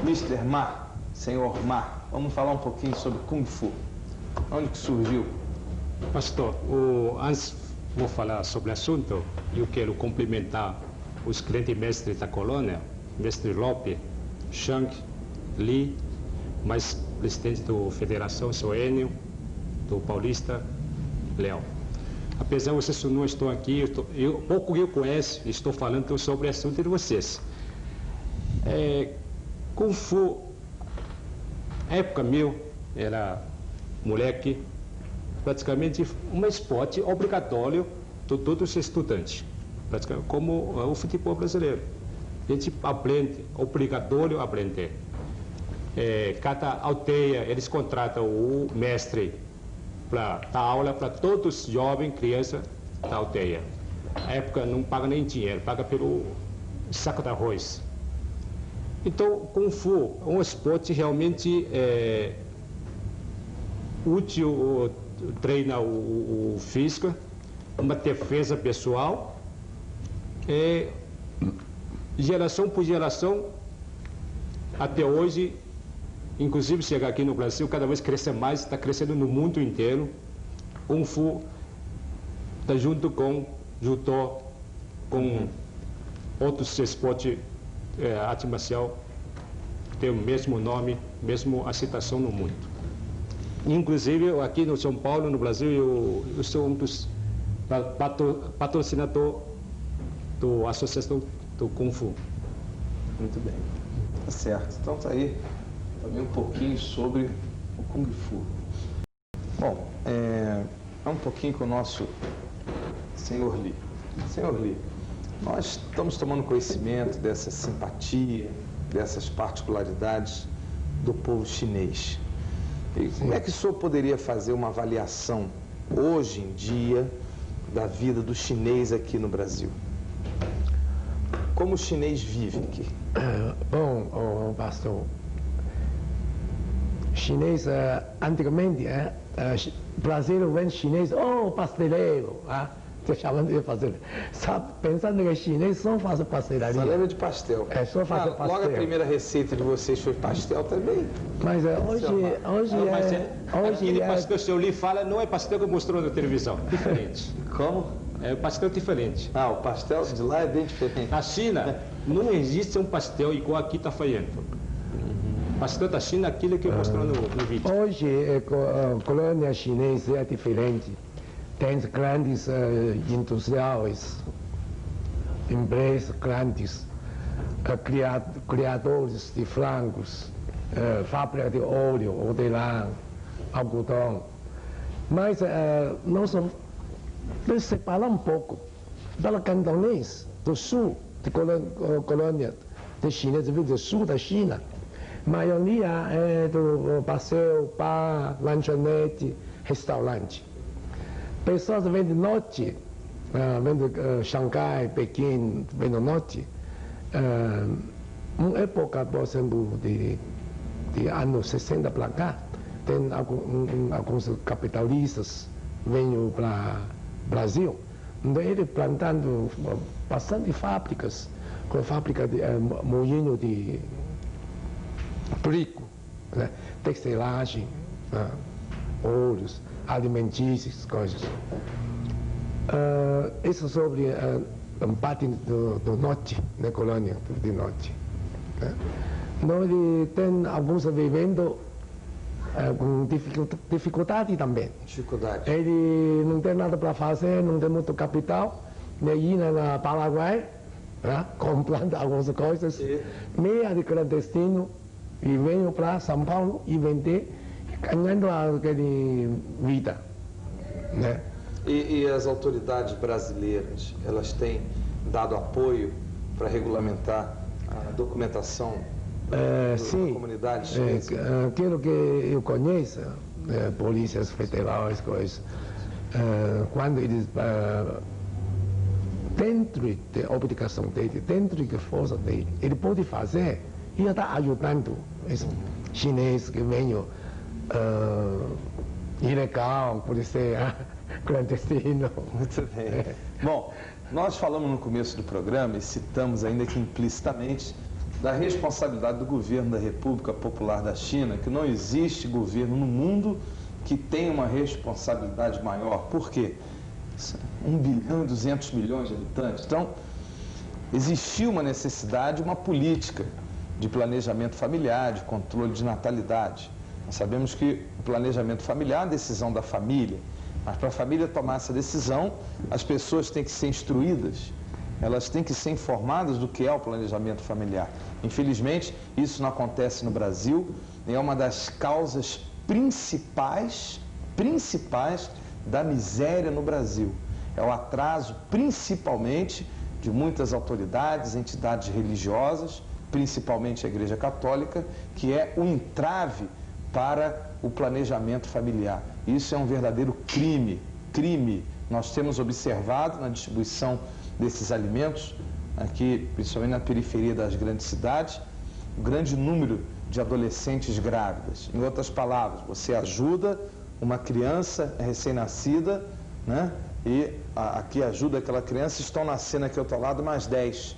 Mr. Ma, senhor Ma, vamos falar um pouquinho sobre Kung Fu. Onde que surgiu? Pastor, antes vou falar sobre o assunto, eu quero cumprimentar os grandes mestres da colônia, mestre Lope, Shang, Li, mais presidente da Federação, seu Enio, do Paulista, Léo. Apesar de vocês não estão aqui, pouco eu conheço, estou falando sobre o assunto de vocês. Kung Fu, época meu, era moleque, praticamente um esporte obrigatório de todos os estudantes, praticamente como o futebol brasileiro. A gente aprende, obrigatório aprender. Cada aldeia, eles contratam o mestre para dar aula para todos os jovens, crianças da aldeia. Na época não paga nem dinheiro, paga pelo saco de arroz. Então, Kung Fu é um esporte realmente útil, treina o físico, uma defesa pessoal, geração por geração, até hoje, inclusive chegar aqui no Brasil, cada vez cresce mais, está crescendo no mundo inteiro. Kung Fu está junto com Judô, com outros esportes, arte marcial, tem o mesmo nome, mesmo aceitação no mundo. Inclusive, aqui no São Paulo, no Brasil, eu sou um dos patrocinadores da Associação do Kung Fu. Muito bem. Tá certo. Então tá aí também um pouquinho sobre o Kung Fu. Bom, é um pouquinho com o nosso senhor Li. Senhor Li, nós estamos tomando conhecimento dessa simpatia, dessas particularidades do povo chinês. E como é que o senhor poderia fazer uma avaliação, hoje em dia, da vida do chinês aqui no Brasil? Como o chinês vive aqui? Bom, pastor, chinês, antigamente, brasileiro vem chinês, pasteleiro, chamando de pasteleiro. Sabe, pensando que chinês só faz pastelaria. Só lembra de pastel. Só faz pastel. Logo a primeira receita de vocês foi pastel também. Mas aquele pastel que o senhor Li fala não é pastel que mostrou na televisão, diferente. Como? É um pastel diferente. O pastel de lá é bem diferente. Na China, não existe um pastel igual aqui está fazendo. Pastel da China, aquilo que eu mostrou no vídeo. Hoje, a colônia chinesa é diferente. Tem grandes industriais, empresas grandes, criadores de frangos, fábrica de óleo, hortelã, algodão. Mas nós vamos separar um pouco. Para cantonês, do sul de colônia de chinesa, do sul da China, a maioria é do passeio, bar, lanchonete, restaurante. Pessoas vêm de norte, vem de Xangai, Pequim, vem do norte. Uma época, por exemplo, de anos 60 para cá, tem alguns capitalistas vêm para o Brasil, onde eles plantando bastante fábricas, com fábrica de moinho de trigo, né? Textilagem, ouros, alimentícios, coisas. Isso sobre parte do norte, da colônia do norte. Né? Nós temos alguns vivendo com dificuldade também. Dificuldade. Ele não tem nada para fazer, não tem muito capital, nem ir na Paraguai, né? Comprando algumas coisas, meia de clandestino, e venho para São Paulo e vender, ganhando aquele vida. Né? E as autoridades brasileiras, elas têm dado apoio para regulamentar a documentação da comunidade chinesa? Aquilo que eu conheço, polícias federais, coisas, quando eles, dentro da obrigação dele, dentro da força dele, ele pode fazer e está ajudando esse chinês que vem ilegal, pode ser clandestino. Muito bem. Bom, nós falamos no começo do programa e citamos ainda que implicitamente da responsabilidade do governo da República Popular da China, que não existe governo no mundo que tenha uma responsabilidade maior. Por quê? 1 bilhão e 200 milhões de habitantes. Então, existiu uma necessidade, uma política de planejamento familiar, de controle de natalidade. Nós sabemos que o planejamento familiar é a decisão da família, mas para a família tomar essa decisão, as pessoas têm que ser instruídas, elas têm que ser informadas do que é o planejamento familiar. Infelizmente, isso não acontece no Brasil, e é uma das causas principais da miséria no Brasil. É o atraso, principalmente, de muitas autoridades, entidades religiosas, principalmente a Igreja Católica, que é o entrave para o planejamento familiar. Isso é um verdadeiro crime. Nós temos observado na distribuição desses alimentos, aqui, principalmente na periferia das grandes cidades, o grande número de adolescentes grávidas. Em outras palavras, você ajuda uma criança recém-nascida, né? E aqui ajuda aquela criança, estão nascendo aqui ao outro lado mais 10.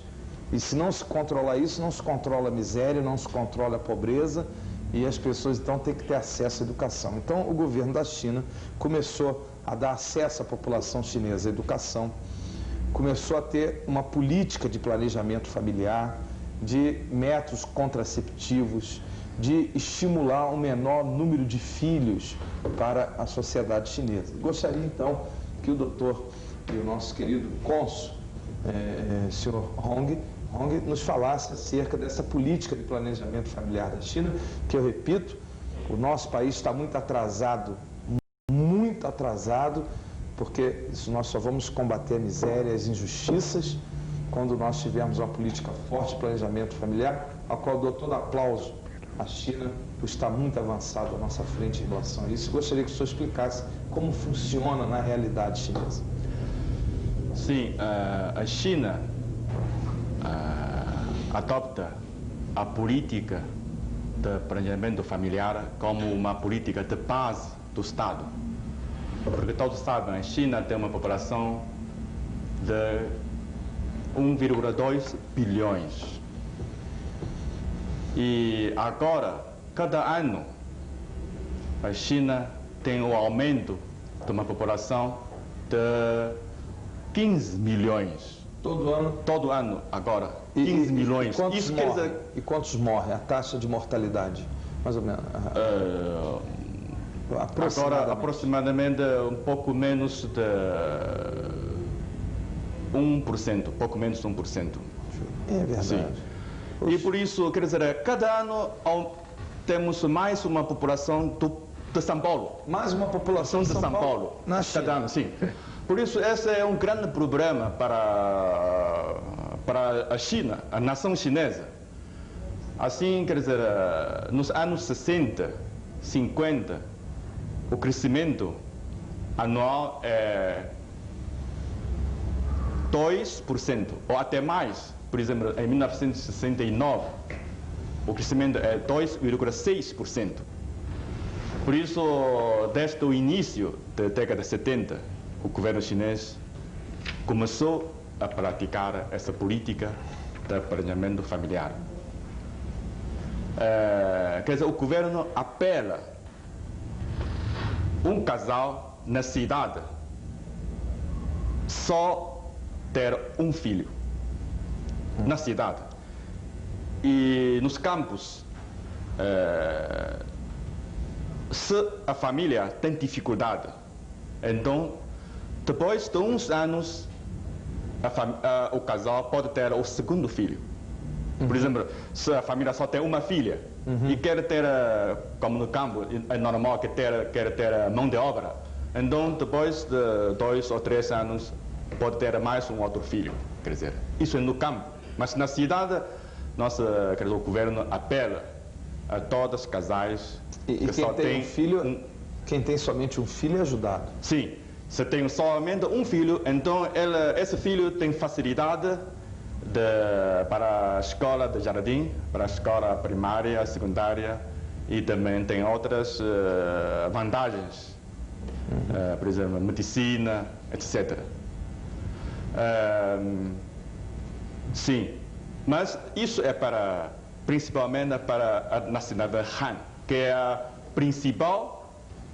E se não se controlar isso, não se controla a miséria, não se controla a pobreza, e as pessoas então têm que ter acesso à educação. Então o governo da China começou a dar acesso à população chinesa à educação, começou a ter uma política de planejamento familiar, de métodos contraceptivos, de estimular um menor número de filhos para a sociedade chinesa. Gostaria então que o doutor e o nosso querido cônsul, senhor Hong, nos falasse acerca dessa política de planejamento familiar da China, que eu repito, o nosso país está muito atrasado, porque nós só vamos combater a miséria, as injustiças, quando nós tivermos uma política forte de planejamento familiar, a qual eu dou todo aplauso. A China está muito avançada à nossa frente em relação a isso. Gostaria que o senhor explicasse como funciona na realidade chinesa. Sim, a China adopta a política de planejamento familiar como uma política de base do Estado. Porque todos sabem, a China tem uma população de 1,2 bilhões. E agora, cada ano, a China tem o aumento de uma população de 15 milhões. Todo ano? Todo ano, agora, 15 milhões. E quantos morrem? A taxa de mortalidade? Mais ou menos. Agora, aproximadamente um pouco menos de 1%, pouco menos de 1%. É verdade. Sim. E por isso, quer dizer, cada ano temos mais uma população de São Paulo. Mais uma população de São Paulo? Na China. Cada ano, sim. Por isso, esse é um grande problema para a China, a nação chinesa. Assim, quer dizer, nos anos 60, 50, o crescimento anual é 2% ou até mais. Por exemplo, em 1969, o crescimento é 2,6%. Por isso, desde o início da década de 70, o governo chinês começou a praticar essa política de planejamento familiar. Quer dizer, o governo apela um casal na cidade só ter um filho na cidade, e nos campos, se a família tem dificuldade, então depois de uns anos o casal pode ter o segundo filho. Por exemplo, se a família só tem uma filha e quer ter, como no campo é normal que quer ter mão de obra, então depois de 2 ou 3 anos pode ter mais um outro filho. Quer dizer, isso é no campo, mas na cidade o governo apela a todos os casais que quem só tem um filho, quem tem somente um filho é ajudado. Sim, se tem somente um filho, então esse filho tem facilidade para a escola de jardim, para a escola primária, secundária, e também tem outras vantagens, por exemplo, medicina, etc. Sim, mas isso é principalmente para a nacionalidade Han, que é a principal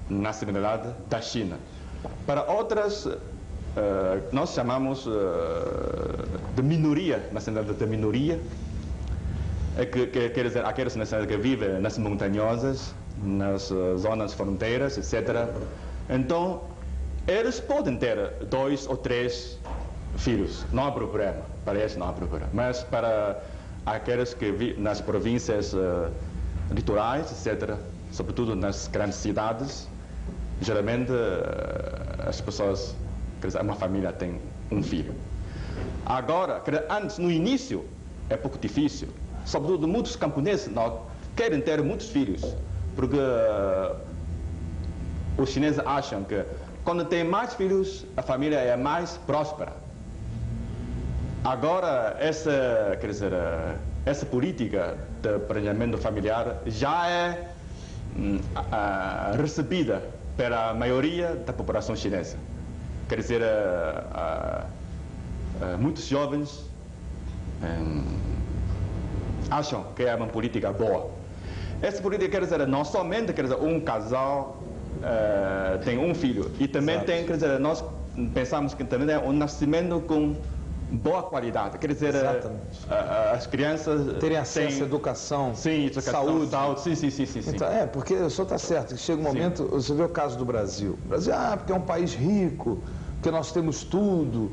nacionalidade da China. Para outras, nós chamamos de minoria, nacionalidade de minoria, quer dizer, aquelas nacionalidades que vivem nas montanhosas, nas zonas fronteiras, etc. Então, eles podem ter 2 ou 3 filhos, não há problema, para eles não há problema. Mas para aqueles que vivem nas províncias litorais, etc., sobretudo nas grandes cidades, geralmente as pessoas, quer dizer, uma família tem um filho. Agora, antes, no início, é pouco difícil. Sobretudo muitos camponeses não querem ter muitos filhos, porque os chineses acham que quando tem mais filhos, a família é mais próspera. Agora, essa política de planejamento familiar já é recebida pela maioria da população chinesa. Quer dizer, muitos jovens acham que é uma política boa. Essa política quer dizer não somente um casal tem um filho, e também tem, quer dizer, nós pensamos que também é um nascimento com boa qualidade, quer dizer, as crianças terem acesso à educação, saúde. Sim. Então, porque o senhor está certo, chega um momento, você vê o caso do Brasil. O Brasil, porque é um país rico, porque nós temos tudo.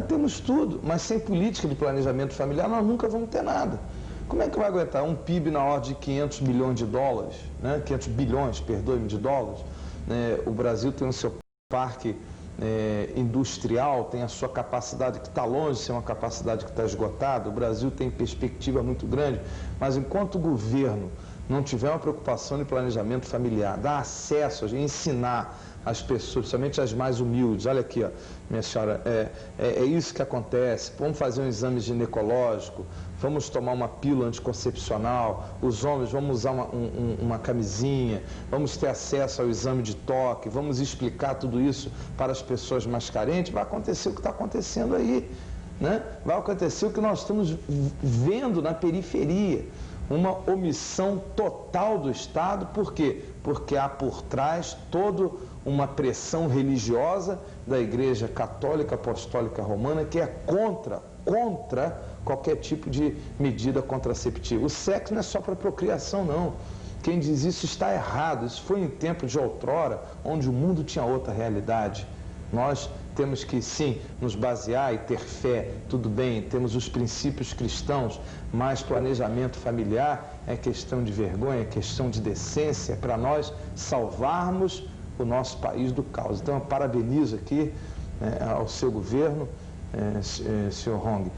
Temos tudo, mas sem política de planejamento familiar nós nunca vamos ter nada. Como é que vai aguentar um PIB na ordem de 500 milhões de dólares, 500 bilhões, perdoe-me, de dólares? O Brasil tem o seu parque industrial, tem a sua capacidade que está longe de ser uma capacidade que está esgotada. O Brasil tem perspectiva muito grande, mas enquanto o governo não tiver uma preocupação de planejamento familiar, dar acesso, ensinar as pessoas, principalmente as mais humildes, olha aqui, minha senhora, é isso que acontece, vamos fazer um exame ginecológico, vamos tomar uma pílula anticoncepcional, os homens vamos usar uma camisinha, vamos ter acesso ao exame de toque, vamos explicar tudo isso para as pessoas mais carentes, vai acontecer o que está acontecendo aí, vai acontecer o que nós estamos vendo na periferia, uma omissão total do Estado. Por quê? Porque há por trás toda uma pressão religiosa da Igreja Católica Apostólica Romana, que é contra qualquer tipo de medida contraceptiva. O sexo não é só para procriação, não. Quem diz isso está errado. Isso foi em tempo de outrora, onde o mundo tinha outra realidade. Nós temos que, sim, nos basear e ter fé, tudo bem, temos os princípios cristãos, mas planejamento familiar é questão de vergonha, é questão de decência, para nós salvarmos o nosso país do caos. Então, eu parabenizo aqui ao seu governo, senhor Hong,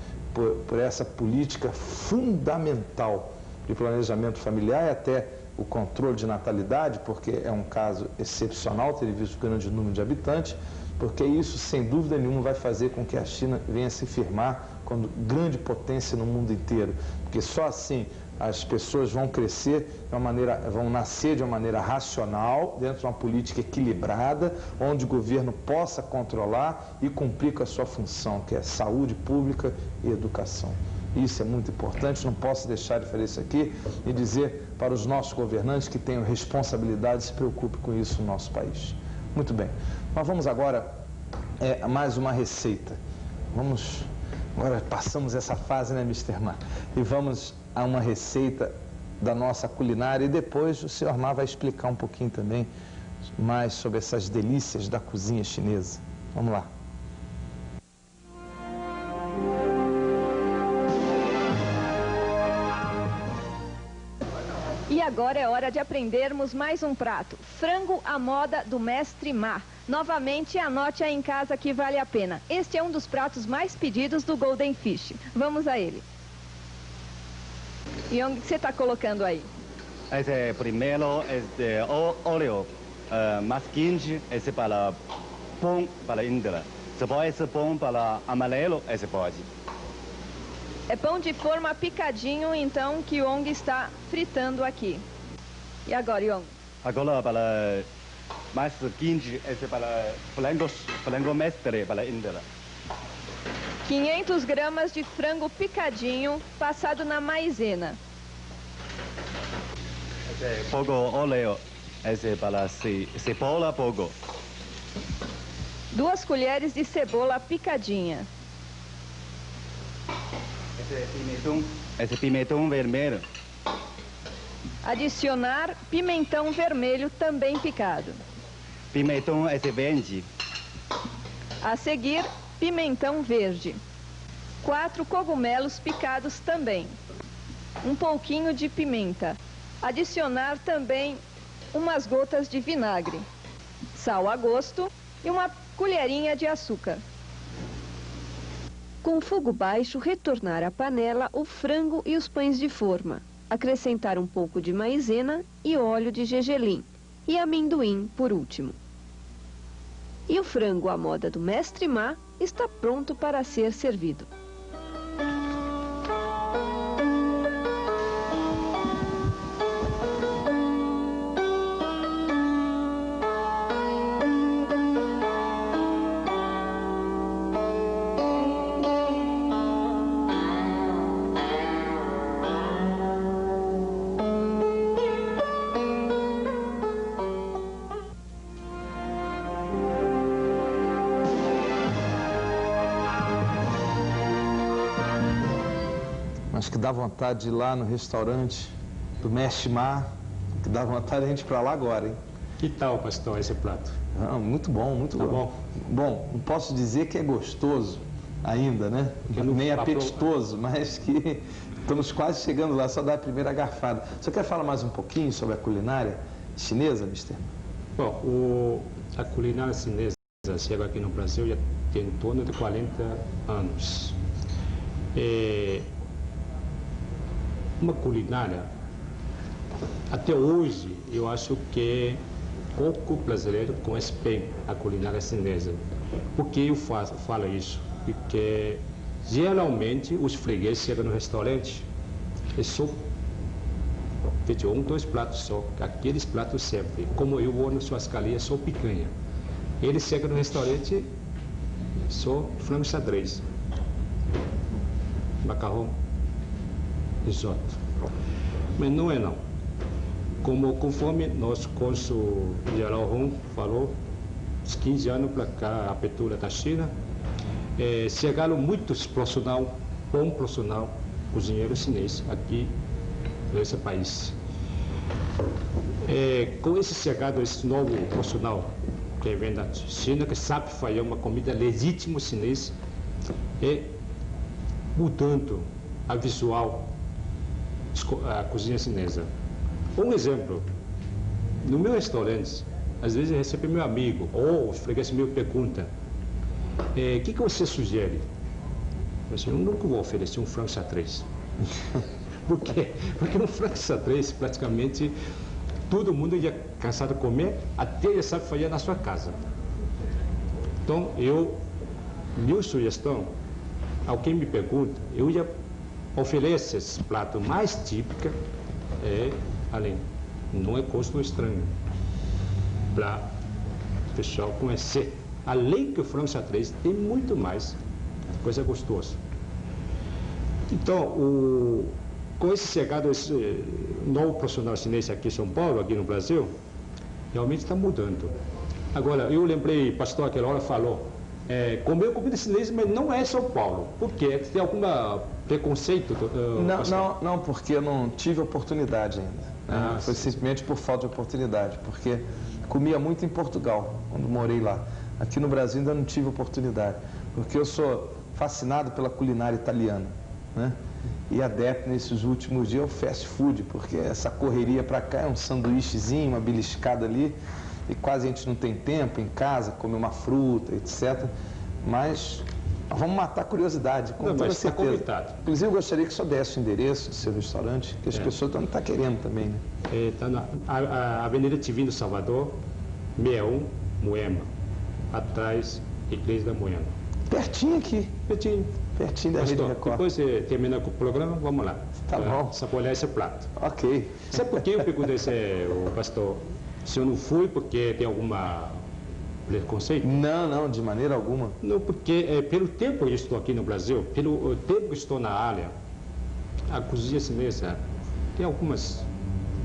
por essa política fundamental de planejamento familiar e até o controle de natalidade, porque é um caso excepcional, ter visto o grande número de habitantes, porque isso, sem dúvida nenhuma, vai fazer com que a China venha se firmar como grande potência no mundo inteiro, porque só assim as pessoas vão crescer de uma maneira, vão nascer de uma maneira racional, dentro de uma política equilibrada, onde o governo possa controlar e cumprir com a sua função, que é saúde pública e educação. Isso é muito importante, não posso deixar de fazer isso aqui e dizer para os nossos governantes que tenham responsabilidade e se preocupem com isso no nosso país. Muito bem, nós vamos agora a mais uma receita. Agora passamos essa fase, né, Mr. Ma? E vamos a uma receita da nossa culinária e depois o Sr. Ma vai explicar um pouquinho também mais sobre essas delícias da cozinha chinesa. Vamos lá. E agora é hora de aprendermos mais um prato. Frango à moda do Mestre Ma. Novamente, anote aí em casa que vale a pena. Este é um dos pratos mais pedidos do Golden Fish. Vamos a ele. E onde você está colocando aí? Esse primeiro é óleo, mais quente, esse para pão para Índia. Se pode esse pão para amarelo, esse pode. É pão de forma picadinho, então, que o Yong está fritando aqui. E agora, Yong? Agora, para mais quente, esse para frango mestre para Índia. 500 gramas de frango picadinho, passado na maisena. Esse pouco óleo, esse para cebola pouco. 2 colheres de cebola picadinha. Esse pimentão vermelho. Adicionar pimentão vermelho também picado. Pimentão esse verde. A seguir, pimentão verde. 4 cogumelos picados também. Um pouquinho de pimenta. Adicionar também umas gotas de vinagre. Sal a gosto e uma colherinha de açúcar. Com fogo baixo, retornar à panela o frango e os pães de forma. Acrescentar um pouco de maisena e óleo de gergelim. E amendoim por último. E o frango à moda do Mestre Ma está pronto para ser servido. Mas que dá vontade de ir lá no restaurante do Mestre Ma, que dá vontade de a gente ir para lá agora, hein? Que tal, pastor, esse prato? Ah, muito bom, muito bom. Bom? Bom, não posso dizer que é gostoso ainda, né? Nem apetitoso, mas que estamos quase chegando lá, só dar a primeira garfada. Você quer falar mais um pouquinho sobre a culinária chinesa, Mr. Bom, a culinária chinesa chega aqui no Brasil já tem em torno de 40 anos. Uma culinária, até hoje, eu acho que pouco brasileiro conhece bem a culinária chinesa. Por que eu falo isso? Porque geralmente os fregueses chegam no restaurante e só pede 1, 2 pratos só, aqueles pratos sempre. Como eu vou na churrascaria, só picanha. Ele chega no restaurante, só frango xadrez, macarrão, risoto. Mas não é não. Conforme nosso cônsul geral Hong falou, uns 15 anos para cá, a abertura da China, chegaram muitos bom profissional, cozinheiros chineses aqui nesse país. Com esse chegado, esse novo profissional que vem da China, que sabe fazer uma comida legítima chinesa, mudando a visual a cozinha chinesa. Um exemplo, no meu restaurante, às vezes eu recebo meu amigo, ou os fregueses me perguntam, o que você sugere? Eu nunca vou oferecer um frango xadrez. Por quê? Porque no frango xadrez, praticamente, todo mundo ia cansado de comer, até já sabe fazer na sua casa. Então, minha sugestão, alguém me pergunta, eu ia oferecer esse prato mais típico, além, não é custo estranho, para o pessoal conhecer. Além que o frango xadrez tem muito mais coisa gostosa. Então, com esse chegado, esse novo profissional chinês aqui em São Paulo, aqui no Brasil, realmente está mudando. Agora, eu lembrei, o pastor aquela hora falou, comer comida chinesa, mas não é São Paulo. Por quê? Tem algum preconceito? Não, porque eu não tive oportunidade ainda. Foi simplesmente por falta de oportunidade, porque comia muito em Portugal, quando morei lá. Aqui no Brasil ainda não tive oportunidade, porque eu sou fascinado pela culinária italiana, né? E adepto nesses últimos dias ao fast food, porque essa correria para cá é um sanduíchezinho, uma beliscada ali, e quase a gente não tem tempo em casa, comer uma fruta, etc. Mas vamos matar a curiosidade, com toda certeza. Inclusive, eu gostaria que só desse o endereço do seu restaurante, que as pessoas não estão querendo também, né? Está na Avenida Divino Salvador, 61, Moema, atrás da Igreja da Moema. Pertinho aqui. Pertinho da Rede Record. Depois você termina com o programa, vamos lá. Tá bom. Saborear esse prato. Ok. Sabe por que eu perguntei o pastor? Se eu não fui porque tem alguma preconceito? Não, de maneira alguma. Não, porque pelo tempo que eu estou aqui no Brasil, pelo tempo que estou na área, a cozinha chinesa tem algumas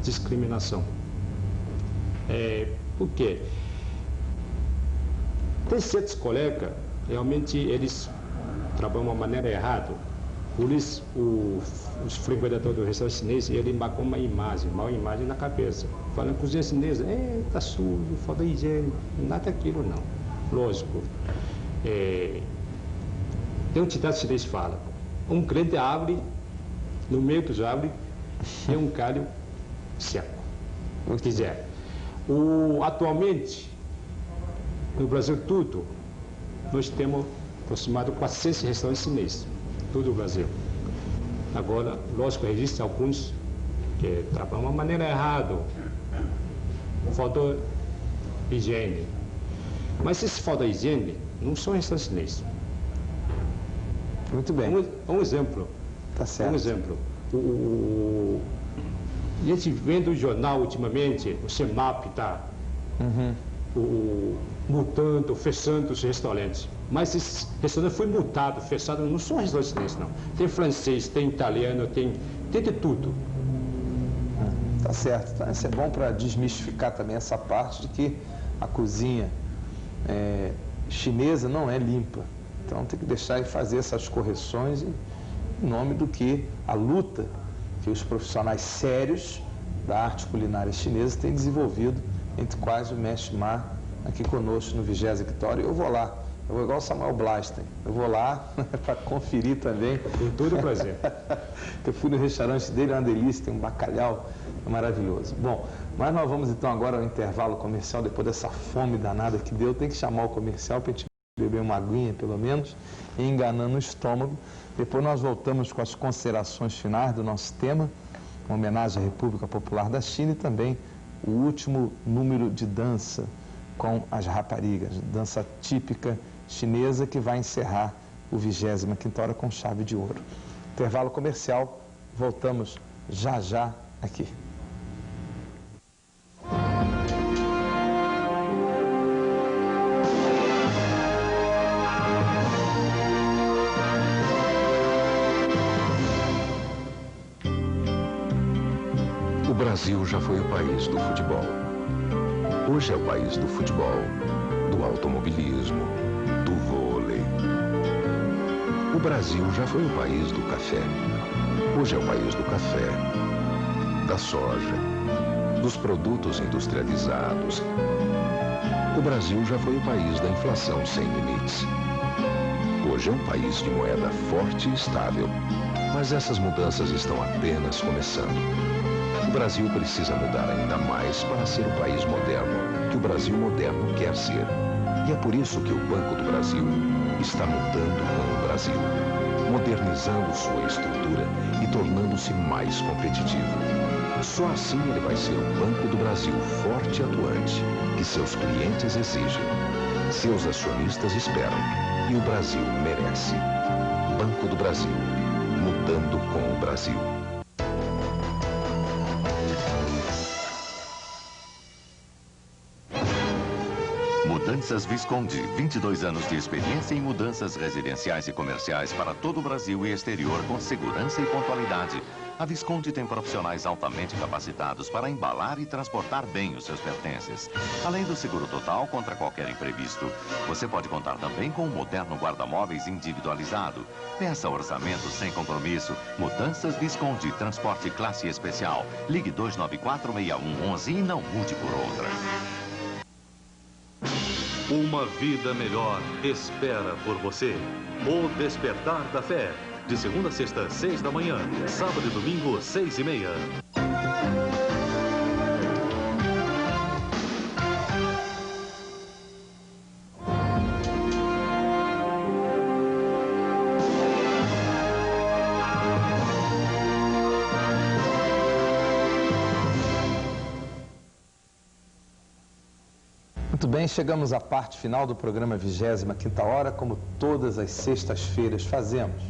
discriminação. Por quê? Tem certos colegas, realmente eles trabalham de uma maneira errada. Por isso, os frequentadores do restaurante chinês, ele marcou uma imagem na cabeça. Falando cozinha chinesa, tá sujo, falta higiene, nada daquilo não. Lógico. Tem um ditado chinês que fala, um grande árvore, no meio dos árvores, tem um galho seco. Quer dizer, atualmente, no Brasil tudo, nós temos aproximadamente 400 restaurantes chineses, todo o Brasil. Agora, lógico, existem alguns que trabalham de uma maneira errada, falta higiene. Mas se falta higiene, não são restaurantes chineses. Muito bem. Um exemplo. Tá certo. Um exemplo. A gente vendo o jornal ultimamente, o CEMAP está multando, fechando os restaurantes. Mas esse restaurante foi multado, fechado, não são restaurantes chineses, não. Tem francês, tem italiano, tem de tudo. Tá certo. Tá? Isso é bom para desmistificar também essa parte de que a cozinha chinesa não é limpa. Então tem que deixar e fazer essas correções em nome do que a luta que os profissionais sérios da arte culinária chinesa têm desenvolvido, entre quais o mestre Ma, aqui conosco no 20º Vitória. Eu vou lá, eu vou igual o Samuel Blasten, eu vou lá para conferir também. Com todo prazer. Eu fui no restaurante dele, é uma delícia, tem um bacalhau maravilhoso. Bom, mas nós vamos então agora ao intervalo comercial, depois dessa fome danada que deu, tem que chamar o comercial para a gente beber uma aguinha pelo menos, e enganando o estômago. Depois nós voltamos com as considerações finais do nosso tema, uma homenagem à República Popular da China e também o último número de dança com as raparigas, dança típica chinesa que vai encerrar o 20º Hora com chave de ouro. Intervalo comercial, voltamos já aqui. O Brasil já foi o país do futebol. Hoje é o país do futebol, do automobilismo, do vôlei. O Brasil já foi o país do café. Hoje é o país do café, da soja, dos produtos industrializados. O Brasil já foi o país da inflação sem limites. Hoje é um país de moeda forte e estável, mas essas mudanças estão apenas começando. O Brasil precisa mudar ainda mais para ser o país moderno que o Brasil moderno quer ser. E é por isso que o Banco do Brasil está mudando com o Brasil, modernizando sua estrutura e tornando-se mais competitivo. Só assim ele vai ser o Banco do Brasil forte e atuante que seus clientes exigem. Seus acionistas esperam e o Brasil merece. Banco do Brasil. Mudando com o Brasil. Mudanças Visconde, 22 anos de experiência em mudanças residenciais e comerciais para todo o Brasil e exterior com segurança e pontualidade. A Visconde tem profissionais altamente capacitados para embalar e transportar bem os seus pertences. Além do seguro total contra qualquer imprevisto, você pode contar também com um moderno guarda-móveis individualizado. Peça orçamento sem compromisso. Mudanças Visconde, transporte classe especial. Ligue 294-6111 e não mude por outra. Uma vida melhor espera por você. O Despertar da Fé. De segunda a sexta, 6 da manhã. Sábado e domingo, 6h30. Muito bem, chegamos à parte final do programa 25ª Hora, como todas as sextas-feiras fazemos.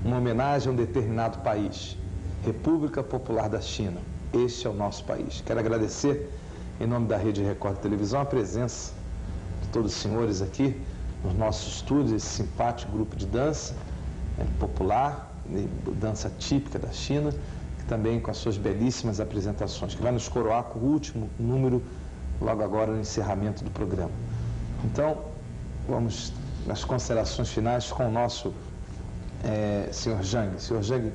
Uma homenagem a um determinado país, República Popular da China. Este é o nosso país. Quero agradecer, em nome da Rede Record de Televisão, a presença de todos os senhores aqui nos nossos estúdios, esse simpático grupo de dança popular, dança típica da China, que também com as suas belíssimas apresentações, que vai nos coroar com o último número, logo agora no encerramento do programa. Então, vamos nas considerações finais com o nosso Sr. Zhang. Sr. Zhang,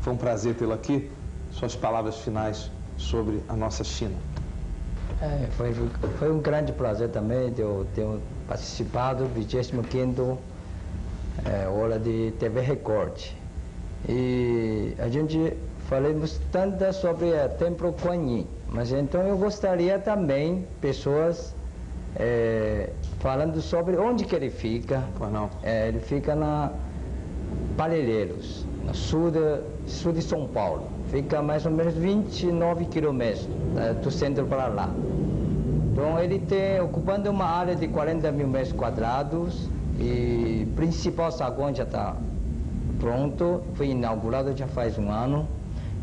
foi um prazer tê-lo aqui. Suas palavras finais sobre a nossa China. Foi um grande prazer também de eu ter participado do 25º Hora de TV Record. E a gente falamos tanto sobre o Templo Kuan Yin, mas então eu gostaria também pessoas falando sobre onde que ele fica. Ele fica na Parelheiros, no sul de São Paulo. Fica mais ou menos 29 quilômetros do centro para lá. Então ele tem ocupando uma área de 40 mil metros quadrados e o principal saguão já está pronto, foi inaugurado já faz um ano.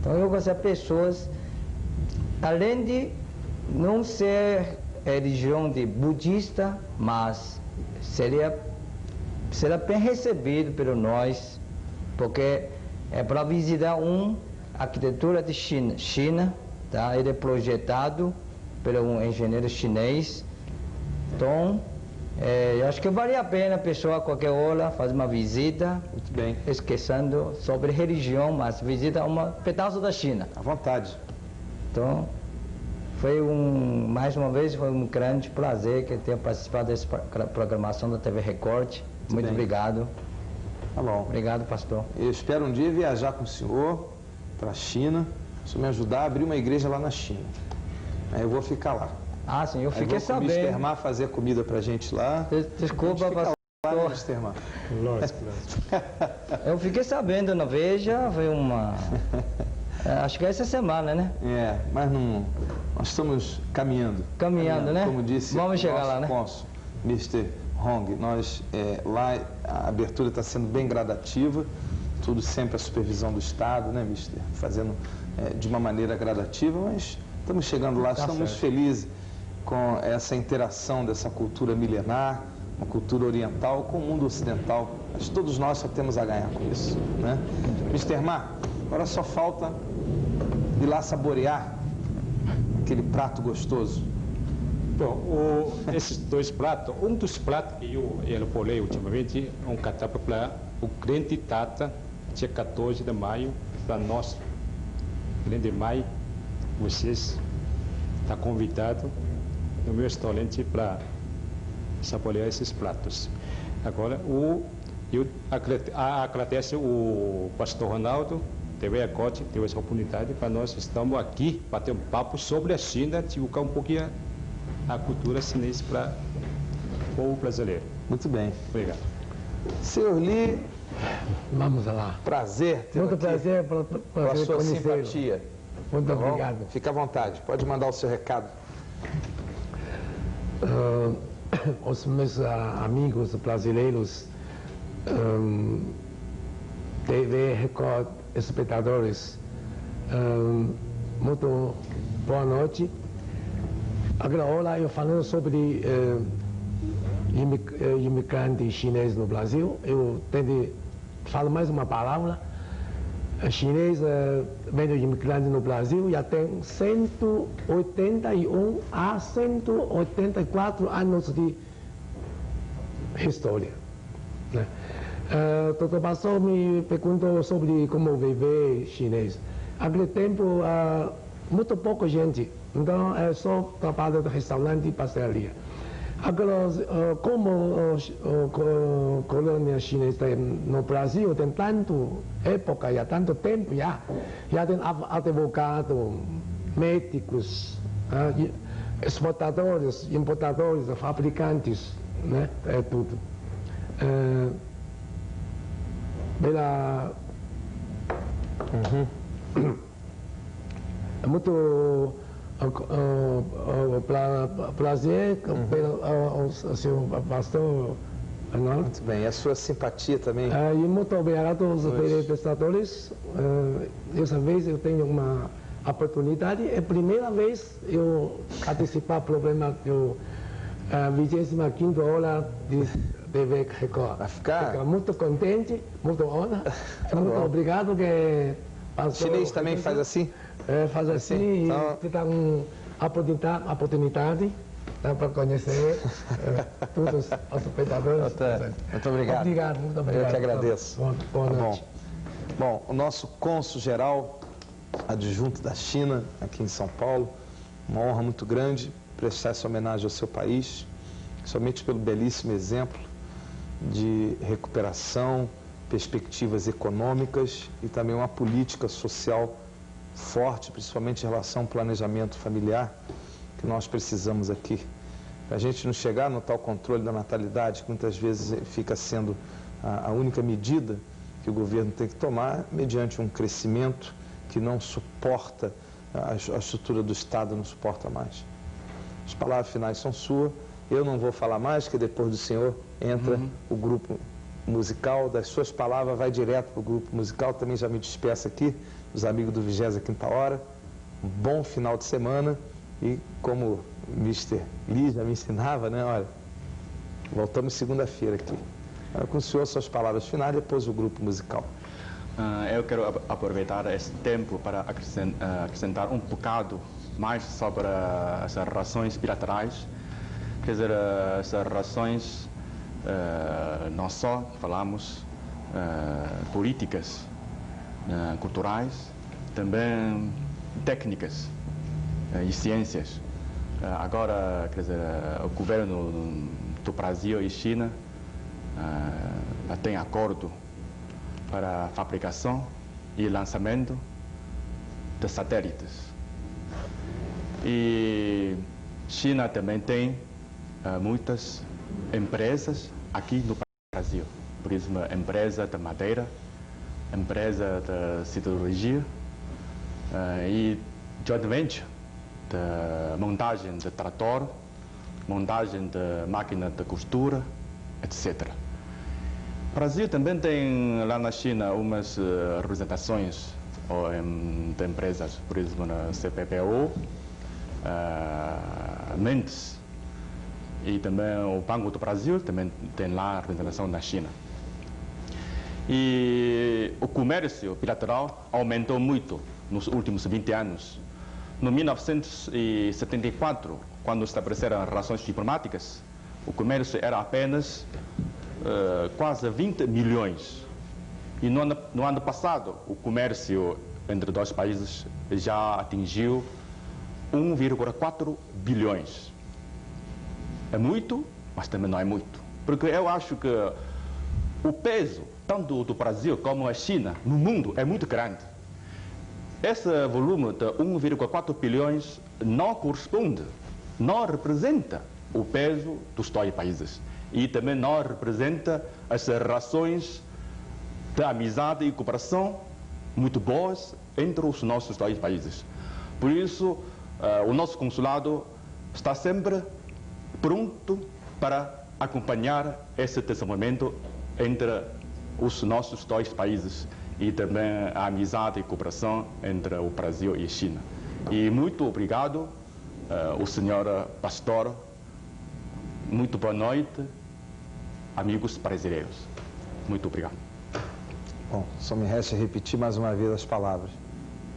Então eu gostaria de pessoas, além de não ser religião de budista, mas será bem recebido por nós, porque é para visitar uma arquitetura de China, tá? Ele é projetado por um engenheiro chinês. Então, eu acho que vale a pena a pessoa a qualquer hora fazer uma visita. Muito bem. Esquecendo sobre religião, mas visita um pedaço da China. À vontade. Então, mais uma vez, foi um grande prazer que tenha participado dessa programação da TV Record. Muito obrigado. Tá bom. Obrigado, pastor. Eu espero um dia viajar com o senhor para a China, o senhor me ajudar a abrir uma igreja lá na China. Aí eu vou ficar lá. Ah, sim, eu fiquei sabendo. Mr. Mar fazer comida pra gente lá. Desculpa, pastor. Lá, Mr. Mar. Lógico. Eu fiquei sabendo na Veja, foi uma... acho que é essa semana, né? Mas não... Nós estamos caminhando. Caminhando, né? Como disse vamos chegar lá, né? Cônsul, Mr. Hong, nós lá a abertura está sendo bem gradativa, tudo sempre a supervisão do Estado, né, Mister? Fazendo de uma maneira gradativa, mas estamos chegando lá, estamos felizes com essa interação dessa cultura milenar, uma cultura oriental com o mundo ocidental. Mas todos nós só temos a ganhar com isso, né? Mr. Ma, agora só falta ir lá saborear aquele prato gostoso. Bom, esses dois pratos, um dos pratos que eu elaborei ultimamente é um cardápio para o grande data, dia 14 de maio, para nós, grande maio, vocês estão convidados no meu restaurante para saborear esses pratos. Agora, eu agradeço o pastor Ronaldo, TV Record, deu essa oportunidade para nós estamos aqui para ter um papo sobre a China, divulgar um pouquinho a cultura chinesa para o povo brasileiro. Muito bem. Obrigado. Senhor Li, vamos lá. Prazer ter muito prazer pela sua simpatia. Muito obrigado. Fica à vontade, pode mandar o seu recado. os meus amigos brasileiros, TV Record, espectadores, muito boa noite. Agora eu falando sobre imigrante chinês no Brasil, eu tento falar mais uma palavra. Chinês vem do imigrante no Brasil já tem 181 a 184 anos de história. Né? Dr. Pastor me perguntou sobre como viver chinês. Naquele tempo, muito pouca gente, então é só trabalho de restaurante e pastelaria. Agora, como a colônia chinesa no Brasil tem tanto época, já tanto tempo, já tem advogados, médicos, exportadores, importadores, fabricantes, né? É tudo. É muito prazer pelo seu pastor Arnaldo. Muito bem, e a sua simpatia também. E muito obrigado aos telespectadores. Dessa vez eu tenho uma oportunidade. É a primeira vez eu participar do programa do 25ª hora de TV Record. Vai ficar muito contente, muito honra. Muito obrigado que o chinês também faz assim? Faz assim, então... e dá uma oportunidade para conhecer todos os espectadores. Muito obrigado. Muito obrigado. Eu que agradeço. Boa noite. Bom, o nosso cônsul-geral adjunto da China, aqui em São Paulo, uma honra muito grande prestar essa homenagem ao seu país, somente pelo belíssimo exemplo de recuperação, perspectivas econômicas e também uma política social forte, principalmente em relação ao planejamento familiar, que nós precisamos aqui. Para a gente não chegar no tal controle da natalidade, que muitas vezes fica sendo a única medida que o governo tem que tomar, mediante um crescimento que não suporta, a estrutura do Estado não suporta mais. As palavras finais são suas, eu não vou falar mais, que depois do senhor entra o grupo musical, das suas palavras vai direto para o grupo musical, também já me despeço aqui, os amigos do 25ª Hora, um bom final de semana e como o Mr. Lee já me ensinava, né, olha, voltamos segunda-feira aqui. Agora com o senhor suas palavras finais, depois o grupo musical. Eu quero aproveitar esse tempo para acrescentar um bocado mais sobre as relações bilaterais, quer dizer, essas relações não só falamos políticas, culturais, também técnicas e ciências. Agora, quer dizer, o governo do Brasil e China tem acordo para a fabricação e lançamento de satélites. E China também tem muitas empresas aqui no Brasil, por exemplo, empresa de madeira, empresa de siderurgia e joint venture de montagem de trator, montagem de máquina de costura, etc. O Brasil também tem lá na China umas representações de empresas, por exemplo, na CPPO, Mendes, e também o Banco do Brasil também tem lá a representação na China. E o comércio bilateral aumentou muito nos últimos 20 anos. No 1974, quando estabeleceram relações diplomáticas, o comércio era apenas quase 20 milhões. E no ano passado, o comércio entre dois países já atingiu 1,4 bilhões. É muito, mas também não é muito. Porque eu acho que o peso, tanto do Brasil como da China, no mundo, é muito grande. Esse volume de 1,4 bilhões não corresponde, não representa o peso dos dois países. E também não representa as relações de amizade e cooperação muito boas entre os nossos dois países. Por isso, o nosso consulado está sempre pronto para acompanhar esse desenvolvimento entre os nossos dois países e também a amizade e cooperação entre o Brasil e a China. E muito obrigado, o senhor pastor. Muito boa noite, amigos brasileiros. Muito obrigado. Bom, só me resta repetir mais uma vez as palavras.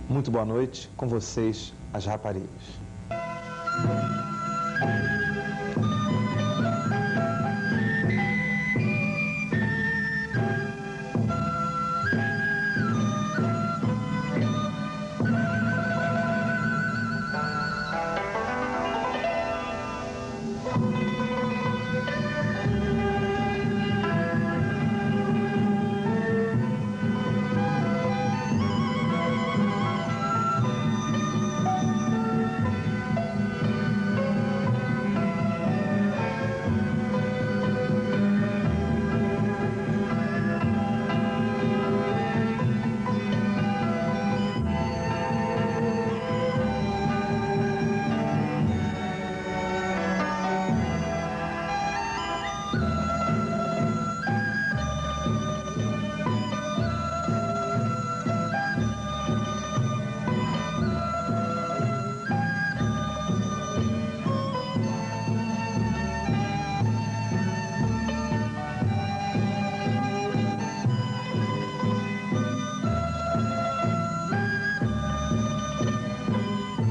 Muito boa noite, com vocês, as raparigas.